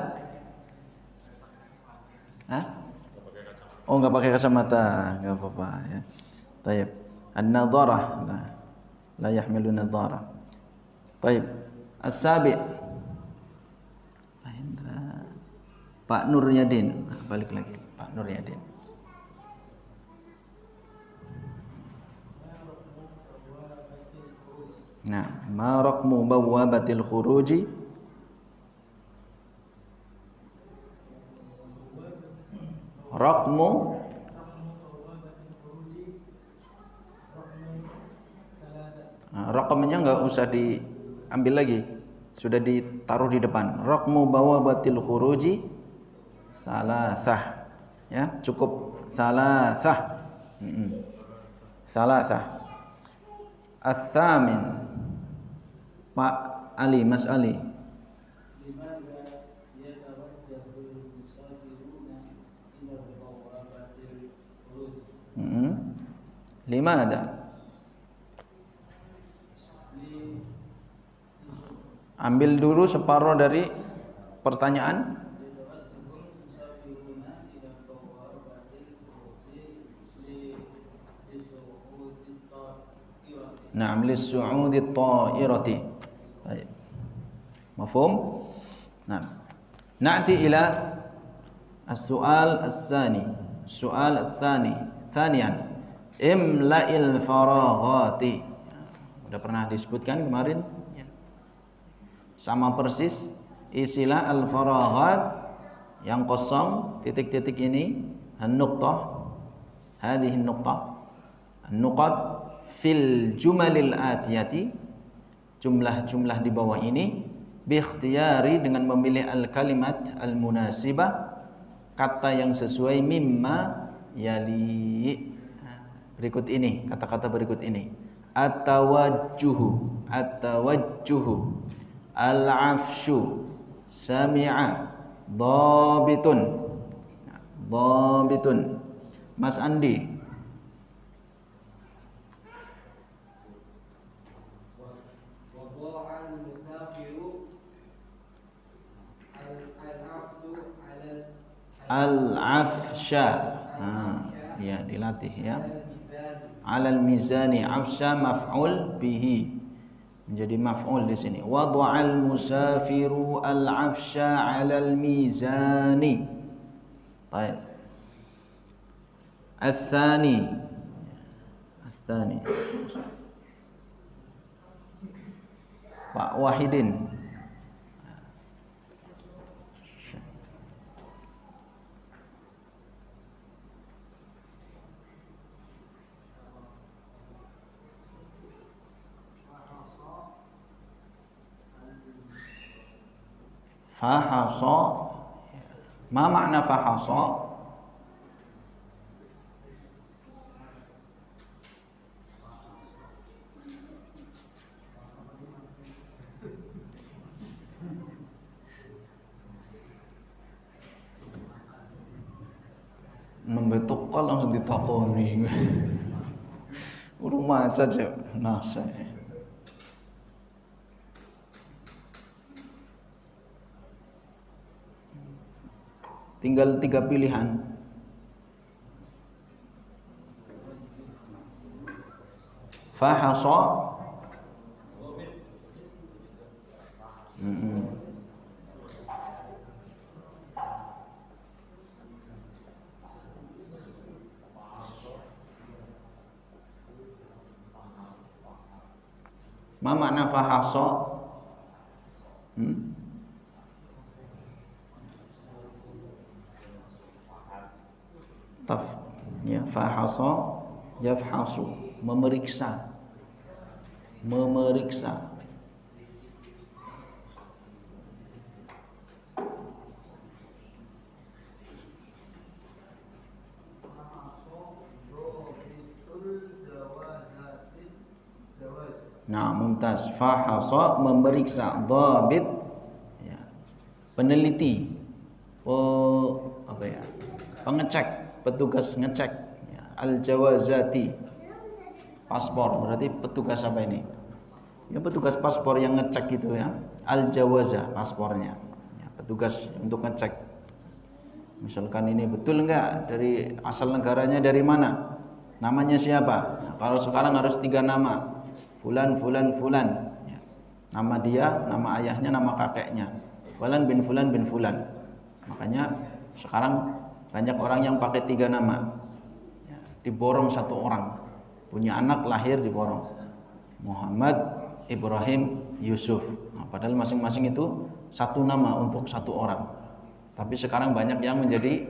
Hah? Oh, enggak pakai kacamata, enggak apa-apa ya. Baik. An-nadharah. La yahmilu nadharah. Baik. As-sabi. Pak Nuryadin. Balik lagi. Pak Nuryadin. Nah, ma raqmu bawwabatil khuruji? Raqmu raqamnya enggak usah diambil lagi, sudah ditaruh di depan. Raqmu bawwabatil khuruji salasah. Ya, cukup salasah. Salasah. As-samin. Pak Ali, Mas Ali. Lima ada. Ambil dulu separuh dari pertanyaan. Na'am lis-su'udi at-ta'irati. Baik. Mafhum? Nah. Na'ti ila as-su'al as-sani. Su'al ats-tsani. Tsaniyan. Imla'il faraghati. Sudah pernah disebutkan kemarin ya. Sama persis isilah al-faraghat yang kosong, titik-titik ini, an-nuqtah. Hadhihi an-nuqtah. An-nuqat fil jumalil atiyati, jumlah-jumlah di bawah ini, bikhtiyari dengan memilih al-kalimat al-munasibah, kata yang sesuai mimma yali. Berikut ini, kata-kata berikut ini. At-tawajjuhu, at-tawajjuhu, al-afshu, sami'a, dhabitun. Dhabitun. Mas Andi. Al-afsha. Ya, dilatih ya. Alal mizani afsha maf'ul bihi. Menjadi maf'ul di sini. Wada'al musafiru al-afsha 'alal mizani. Baik. Ats-tsani. Astani. Pak Wahidin. Fahasa. Ma makna fahasa? Membetukkan langsung ditakoni. Rumah aja nasa. Tinggal 3 pilihan. Fahasa. Ma makna fahasa? Ya, fahasa yafhasu, memeriksa. Memeriksa. Nah, mumtaz. Fahasa memeriksa, dhabit ya, peneliti, pengecek, petugas ngecek ya. Al-jawazati, paspor, berarti petugas apa ini? Ya petugas paspor yang ngecek itu ya. Al-jawaza, paspornya ya, petugas untuk ngecek. Misalkan ini betul enggak, dari asal negaranya dari mana, namanya siapa. Nah, kalau sekarang harus 3 nama. Fulan, fulan, fulan ya. Nama dia, nama ayahnya, nama kakeknya. Fulan bin fulan bin fulan. Makanya sekarang banyak orang yang pakai 3 nama ya, diborong 1 orang. Punya anak lahir diborong Muhammad, Ibrahim, Yusuf. Nah, padahal masing-masing itu 1 nama untuk 1 orang. Tapi sekarang banyak yang menjadi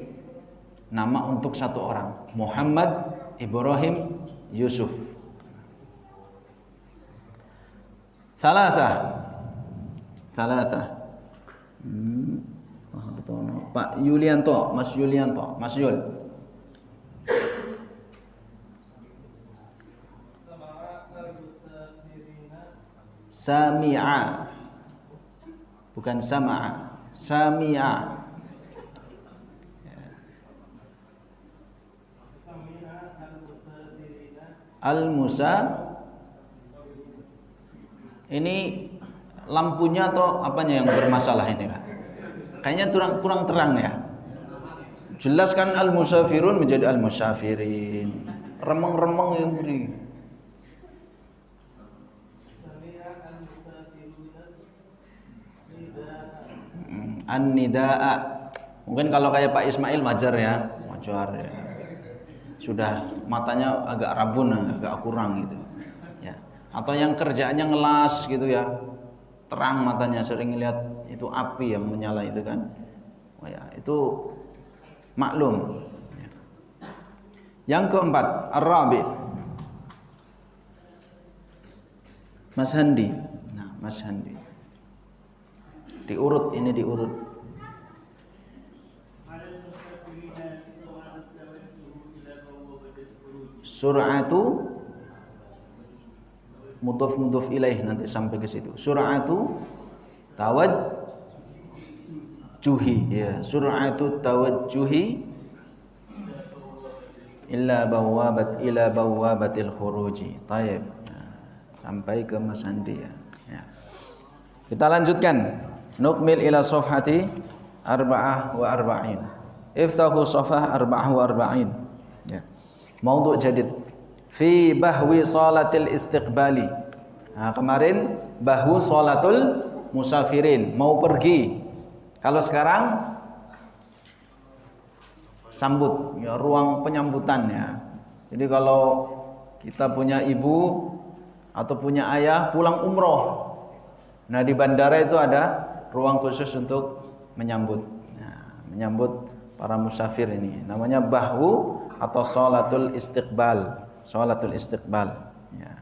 nama untuk 1 orang. Muhammad, Ibrahim, Yusuf. Salatah. Pak Yulianto, Mas Yulianto, Mas Yul. Sami'a. Bukan sama'a. Sami'a. Al-Musa. Ini lampunya atau apanya yang bermasalah ini, Pak? Kayaknya kurang terang ya. Jelas kan al-musafirun menjadi al-musafirin. Remeng-remeng yang beri. An-nida'a. Mungkin kalau kayak Pak Ismail wajar ya. Sudah matanya agak rabun, agak kurang gitu. Atau yang kerjaannya ngelas gitu ya, terang matanya, sering lihat itu api yang menyala itu kan. Oh ya, itu maklum. Yang keempat, ar-rabi. Mas Handi. Nah, Mas Handi. Diurut, ini diurut. Sur'atu mudhaf ilaih, nanti sampai ke situ. Sur'atu tawajjuhi ya, sur'atu tawajjuhi ila bawabatil khuruji. Taib. Sampai ke Mas Andi ya. Kita lanjutkan. Nukmil ila safhati 44. Iftahu safhah 44. Ya. Maudhu' jadid. Fi bahwi salatil istiqbali. Nah, kemarin bahwu salatul musafirin, mau pergi. Kalau sekarang sambut ya, ruang penyambutan ya. Jadi kalau Kita punya ibu atau punya ayah pulang umroh. Nah, di bandara itu ada ruang khusus untuk menyambut. Nah, menyambut para musafir ini. Namanya bahwu atau sholatul istiqbal. Sholatul istiqbal. Ya.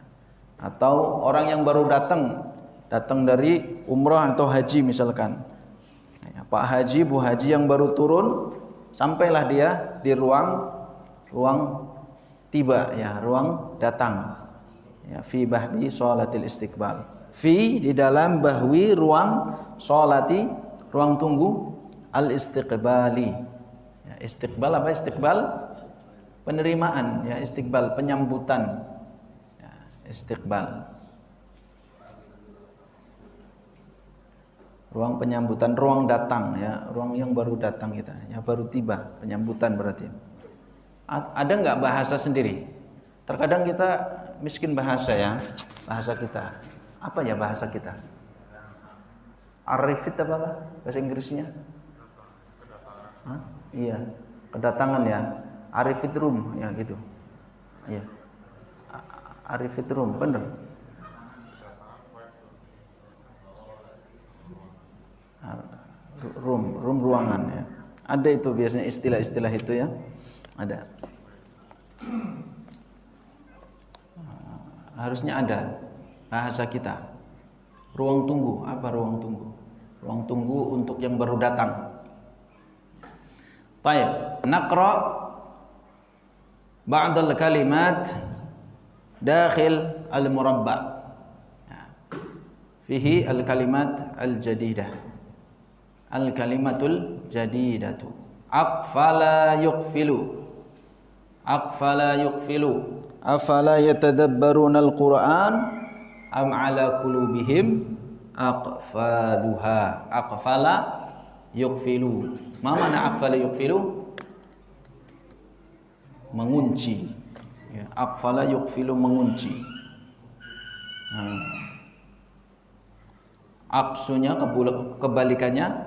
Atau orang yang baru datang dari umroh atau haji misalkan. Ya, Pak Haji, Bu Haji yang baru turun, sampailah dia di ruang tiba, ya, ruang datang. Ya, fi bahwi sholatil istiqbal. Fi di dalam bahwi ruang sholati, ruang tunggu al istiqbali. Ya, istiqbal apa istiqbal? Penerimaan, ya, istiqbal penyambutan. Ya, istiqbal. Ruang penyambutan, ruang datang, ya, ruang yang baru datang kita, ya, baru tiba, penyambutan berarti. Ada nggak bahasa sendiri? Terkadang kita miskin bahasa, ya, bahasa kita. Apa ya bahasa kita? Arifit apa bahasa Inggrisnya? Hah? Iya, kedatangan, ya, arifit room, ya, gitu. Iya, arifit room, bener. Room ruangan, ya. Ada itu biasanya istilah-istilah itu, ya. Ada. Harusnya ada bahasa kita. Ruang tunggu, apa ruang tunggu? Ruang tunggu untuk yang baru datang. Taib, naqra ba'd al-kalimat dakhil al-murabba. Fihi al-kalimat al-jadidah. Al-kalimatul jadidatu. Aqfala yuqfilu. Aqfala yuqfilu. Afala yatadabbaruna al-Qur'an am ala qulubihim aqfaluha. Aqfala yuqfilu. Ma mana aqfala yuqfilu? Mengunci. Ya, aqfala yuqfilu, mengunci. Aqsunya kebalikannya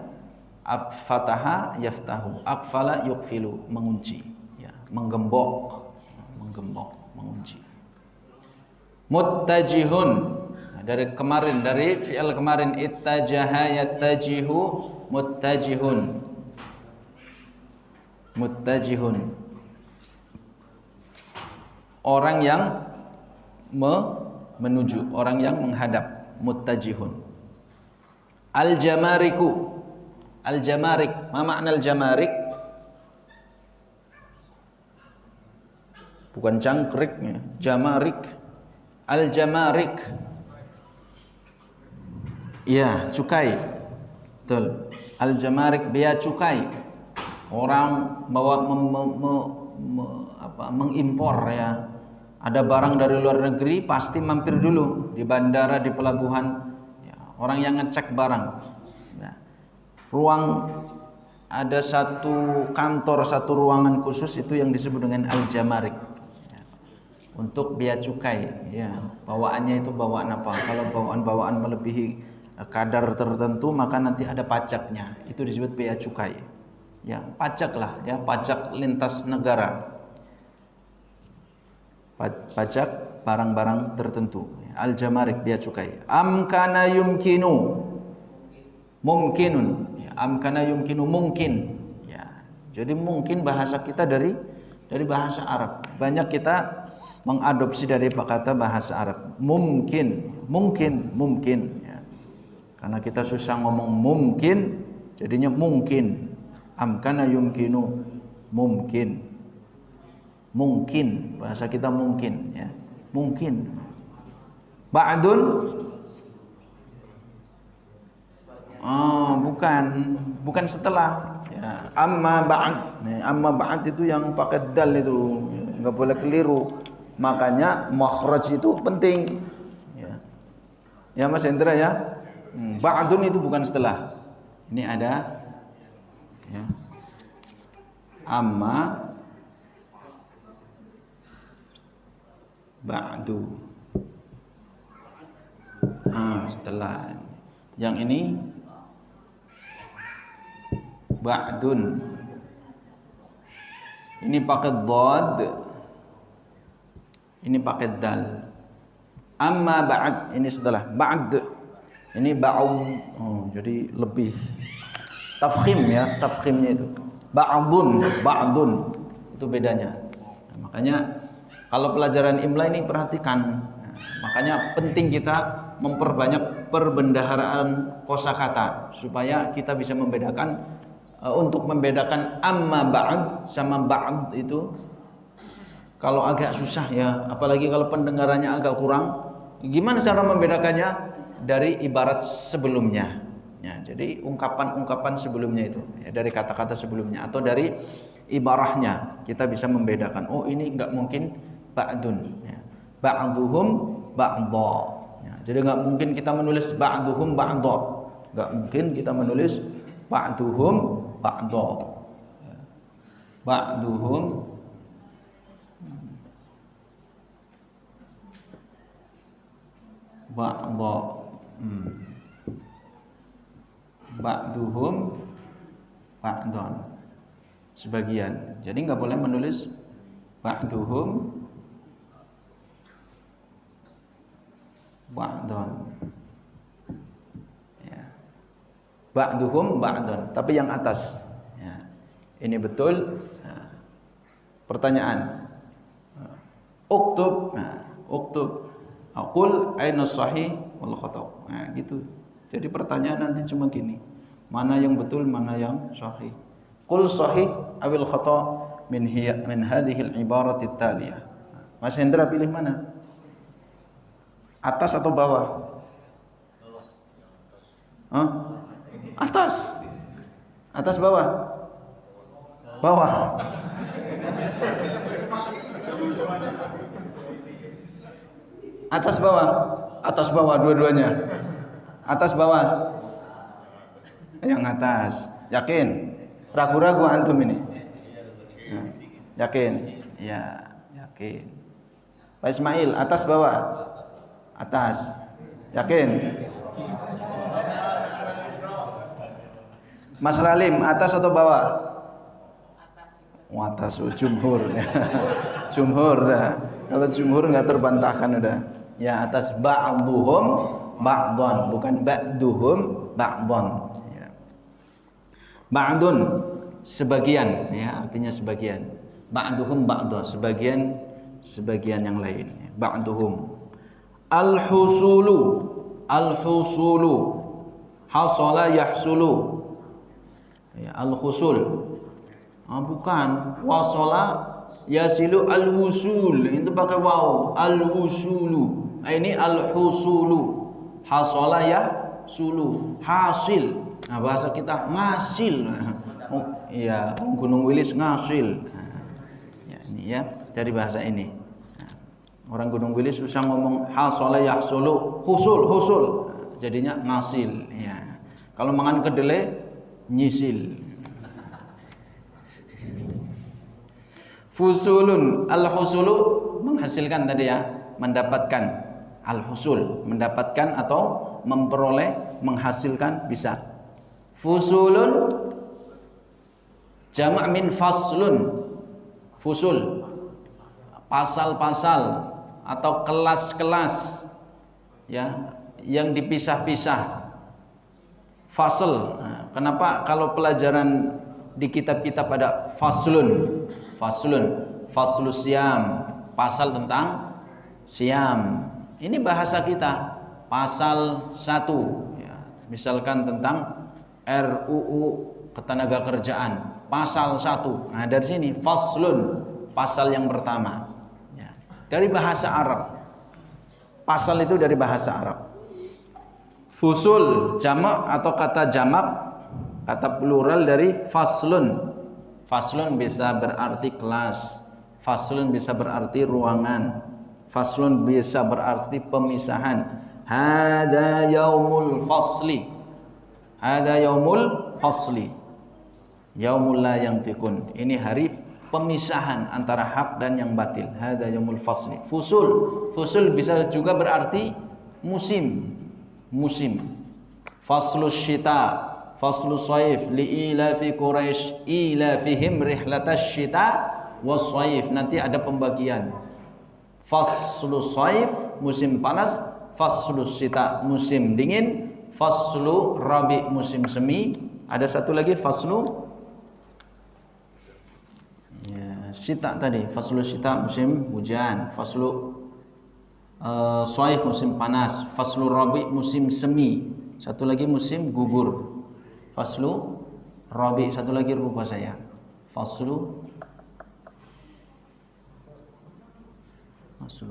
fataha yaftahu. Aqfala yuqfilu, mengunci, ya, menggembok, mengunci. Muttajihun, nah, dari fi'il kemarin ittajaha yattajihu, muttajihun. Muttajihun, orang yang menuju, orang yang menghadap. Muttajihun. Al-jamariku. Al-jamarik, ma makna al-jamarik? Bukan cangkrik, ya. Jamarik. Al-jamarik, ya, cukai. Betul. Al-jamarik, bea cukai. Orang bawa mengimpor, ya. Ada barang dari luar negeri pasti mampir dulu di bandara, di pelabuhan, ya. Orang yang ngecek barang. Ruang, ada satu kantor, satu ruangan khusus itu yang disebut dengan al-jamarik, ya, untuk bea cukai, ya. Bawaannya itu bawaan apa? Kalau bawaan melebihi kadar tertentu maka nanti ada pajaknya, itu disebut bea cukai, ya, pajak lah, ya, pajak lintas negara, pajak barang-barang tertentu. Al-jamarik, bea cukai. Amkana yumkinu, mungkinun. Amkana yumkinu, mungkin, ya. Jadi mungkin bahasa kita dari bahasa Arab. Banyak kita mengadopsi dari kata bahasa Arab. Mungkin, ya. Karena kita susah ngomong mungkin, jadinya mungkin. Amkana yumkinu, mungkin. Mungkin, bahasa kita mungkin, ya. Mungkin. Ba'dun, bukan setelah, ya. Amma ba'd. Nah, amma ba'd itu yang pakai dal itu, enggak boleh keliru. Makanya makhraj itu penting, ya. Ya Mas Hendra, ya. Ba'dun itu bukan setelah. Ini ada, ya. Amma ba'du. Setelah. Yang ini ba'dun. Ini pakai dhad. Ini pakai dal. Amma ba'd, ini setelah ba'd. Ini ba'ud. Oh, jadi lebih tafkhim ya, tafkhimnya itu. Ba'dun, ba'dun. Itu bedanya. Nah, makanya kalau pelajaran imla ini perhatikan. Nah, makanya penting kita memperbanyak perbendaharaan kosakata supaya kita bisa membedakan untuk membedakan amma ba'd sama ba'd itu kalau agak susah ya, apalagi kalau pendengarannya agak kurang. Gimana cara membedakannya? Dari ibarat sebelumnya. Ya, jadi ungkapan-ungkapan sebelumnya itu, ya, dari kata-kata sebelumnya atau dari ibarahnya kita bisa membedakan. Oh, ini enggak mungkin ba'dun. Ya. Ba'duhum ba'dha. Ya, jadi enggak mungkin kita menulis ba'duhum ba'dha. Enggak mungkin kita menulis ba'duhum ba'dha. Ya. Ba'duhum ba'dha. Ba'duhum ba'dhan, sebagian. Jadi nggak boleh menulis ba'duhum ba'dhan ya. Ba'duhum ba'dhan, tapi yang atas ya. Ini betul. Nah, pertanyaan uktub, nah, uktub aqul aina sahih wal khata'. Nah, gitu. Jadi pertanyaan nanti cuma gini, mana yang betul, mana yang sahih. Qul sahih awil khata' min hadhihi al-ibarati at-taliyah. Mas Hendra pilih mana? Atas atau bawah? Hah? Atas. Atas bawah? Bawah. Atas bawah? Atas bawah dua-duanya. Atas bawah? Yang atas. Yakin? Ragu-ragu antum ini? Nah, yakin? Ya, yakin. Pak Ismail, atas bawah? Atas. Yakin? Mas Ralim, atas atau bawah? Atas. Jumhur. Jumhur. Kalau jumhur nggak terbantahkan udah. Ya, atas. Ba'duhum ba'dhan, bukan ba'duhum ba'dhan ya. Ba'dun sebagian ya, artinya sebagian. Ba'duhum ba'dhan, sebagian yang lain ya. Ba'duhum. Al-husulu hasala yahsulu ya, al-husul. Bukan wasala yasilu, al-husul itu pakai waw, al-husulu. Ini al-husulu. Hasala ya sulu, hasil. Nah, bahasa kita ngasil. Oh, iya, Gunung Wilis ngasil. Nah, ya, ini ya dari bahasa ini. Nah, orang Gunung Wilis susah ngomong hasala ya sulu, husul. Nah, jadinya ngasil. Ya. Kalau mangan kedelai nyisil. Fusulun, al-husulu menghasilkan tadi ya, mendapatkan. Al-husul, mendapatkan atau memperoleh, menghasilkan bisa. Fusulun jamak min faslun. Fusul, pasal-pasal atau kelas-kelas ya, yang dipisah-pisah. Fasl. Nah, kenapa kalau pelajaran di kitab-kitab ada faslun, faslus siam, pasal tentang siam. Ini bahasa kita, pasal 1 ya. Misalkan tentang RUU Ketenagakerjaan, pasal 1. Nah, dari sini faslun, pasal yang pertama ya. Dari bahasa Arab. Pasal itu dari bahasa Arab. Fusul jamak atau kata jamak, kata plural dari faslun. Faslun bisa berarti kelas, faslun bisa berarti ruangan, faslun bisa berarti pemisahan. Hada yaumul fasli. Hada yaumul fasli. Yaumul la yantiqun. Ini hari pemisahan antara hak dan yang batil. Hada yaumul fasli. Fusul. Fusul bisa juga berarti musim. Musim. Faslus syita, faslus shaif, li'ilafi Quraisy ilafihim rihlatash syita was shaif. Nanti ada pembagian. Faslu shaif musim panas, faslu syita musim dingin, faslu rabi musim semi. Ada satu lagi faslu syita tadi, faslu syita musim hujan, faslu shaif musim panas, faslu rabi musim semi, satu lagi musim gugur. Faslu rabi, satu lagi lupa saya. Faslu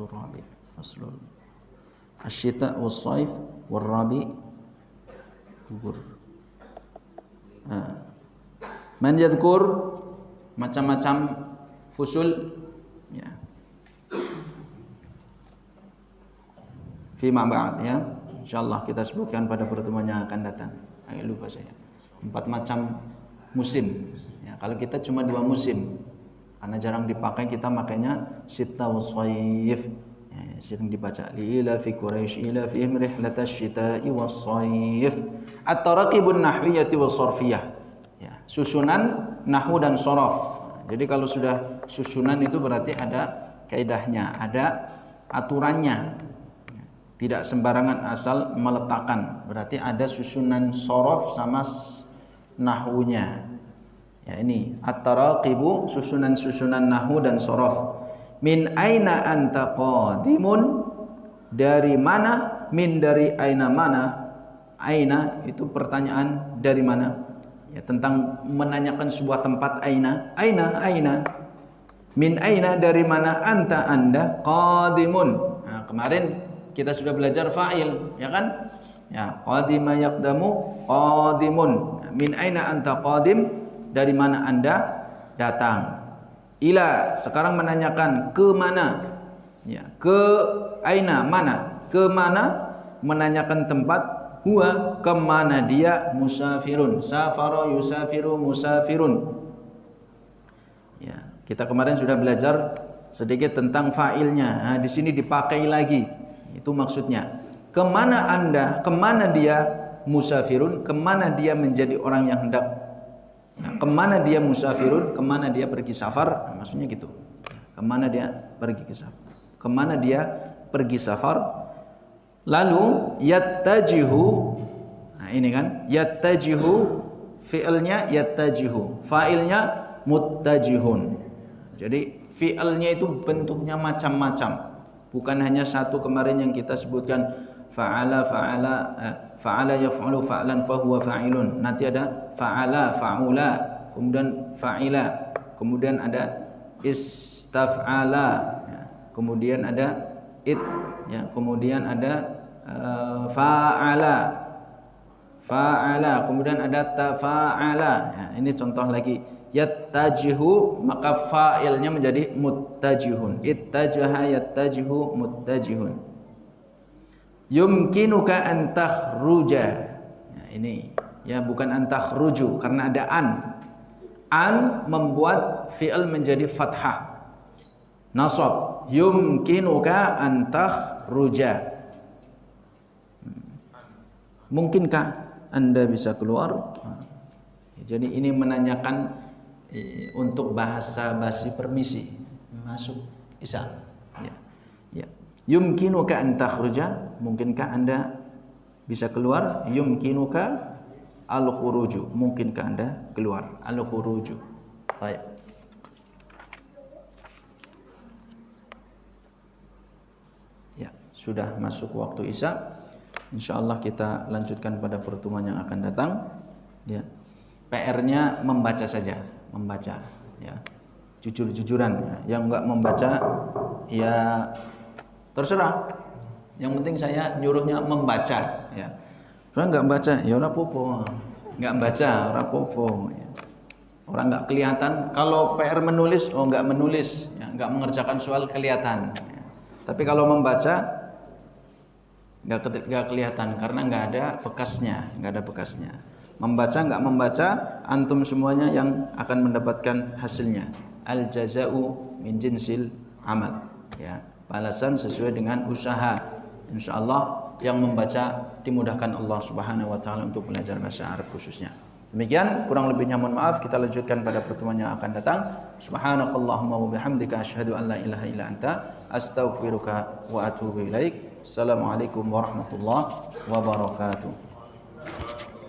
rabi, faslu asyita was shaif war rabi gugur. Man yadhkur, macam-macam fusul ya. Fi ma ba'd ya. Insyaallah kita sebutkan pada pertemuan yang akan datang. Agak lupa saya. 4 macam musim. Ya, kalau kita cuma 2 musim. Karena jarang dipakai, kita makanya sita wasayif. Ya, sering dibaca li ila fi quraish ila fihim rihlatash shita'i was-sayf. At-taraqibun nahwiyati was-sarfiyah. Ya, susunan nahwu dan sorof. Jadi kalau sudah susunan itu berarti ada kaidahnya, ada aturannya. Tidak sembarangan asal meletakkan. Berarti ada susunan sorof sama nahwunya. Ya ini at-taraqibu, susunan-susunan nahwu dan sorof. Min aina anta qadimun, dari mana? Min dari aina mana? Aina itu pertanyaan dari mana? Ya, tentang menanyakan sebuah tempat. Aina. Min aina, dari mana? Anta, anda, qadimun. Nah, kemarin kita sudah belajar fa'il, ya kan? Ya, qadima yaqdamu qadimun. Min aina anta qadim, dari mana anda datang. Ila, sekarang menanyakan ke mana? Ya, ke aina, mana? Ke mana? Menanyakan tempat. Huwa, kemana dia? Musafirun. Safara yusafiru musafirun. Ya, kita kemarin sudah belajar sedikit tentang fa'ilnya. Nah, di sini dipakai lagi. Itu maksudnya. Kemana anda? Kemana dia? Musafirun. Kemana dia menjadi orang yang hendak? Nah, kemana dia musafirun? Kemana dia pergi safar? Nah, maksudnya gitu. Kemana dia pergi ke safar? Kemana dia pergi safar? Lalu yattajihu. Nah, ini kan yattajihu, fi'ilnya yattajihu, fa'ilnya muttajihun. Jadi fi'ilnya itu bentuknya macam-macam. Bukan hanya satu kemarin yang kita sebutkan fa'ala yaf'alu fa'lan fahuwa fa'ilun. Nanti ada fa'ala, fa'ula, kemudian fa'ila, kemudian ada istaf'ala, ya. Kemudian ada it, ya, kemudian ada fa'ala, kemudian ada tafa'ala. Ya, ini contoh lagi. Yattajihu, maka fa'ilnya menjadi muttajihun. Ittajaha yattajihu muttajihun. Yumkinuka an takhruja. Ya, ini ya, bukan an takhruju karena ada an. An membuat fi'il menjadi fathah. Nasab. Yumkinuka an takhruja. Mungkinkah anda bisa keluar? Jadi ini menanyakan untuk bahasa basi permisi masuk isya. Ya. Ya. Yumkinuka an takhruja, mungkinkah anda bisa keluar? Yumkinuka al-khuruju, mungkinkah anda keluar? Al-khuruju. Baik. Ya, sudah masuk waktu isya. Insyaallah kita lanjutkan pada pertemuan yang akan datang. Ya. PR-nya membaca saja, membaca. Ya. Jujur-jujuran. Ya. Yang enggak membaca, ya terserah. Yang penting saya nyuruhnya membaca. Ya. Soalnya enggak baca, ya ora popo. Enggak baca, ora popo. Ya. Orang enggak kelihatan. Kalau PR menulis, enggak menulis, ya, enggak mengerjakan soal kelihatan. Ya. Tapi kalau membaca nggak kelihatan karena nggak ada bekasnya, Membaca nggak membaca, antum semuanya yang akan mendapatkan hasilnya. Al jaza'u min jinsil amal. Ya, balasan sesuai dengan usaha. Insyaallah yang membaca dimudahkan Allah Subhanahu wa taala untuk belajar bahasa Arab khususnya. Demikian, kurang lebihnya mohon maaf. Kita lanjutkan pada pertemuan yang akan datang. Subhanakallahumma wa bihamdika asyhadu an la ilaha illa anta astaghfiruka wa atubu ilaik. Assalamualaikum warahmatullahi wabarakatuh.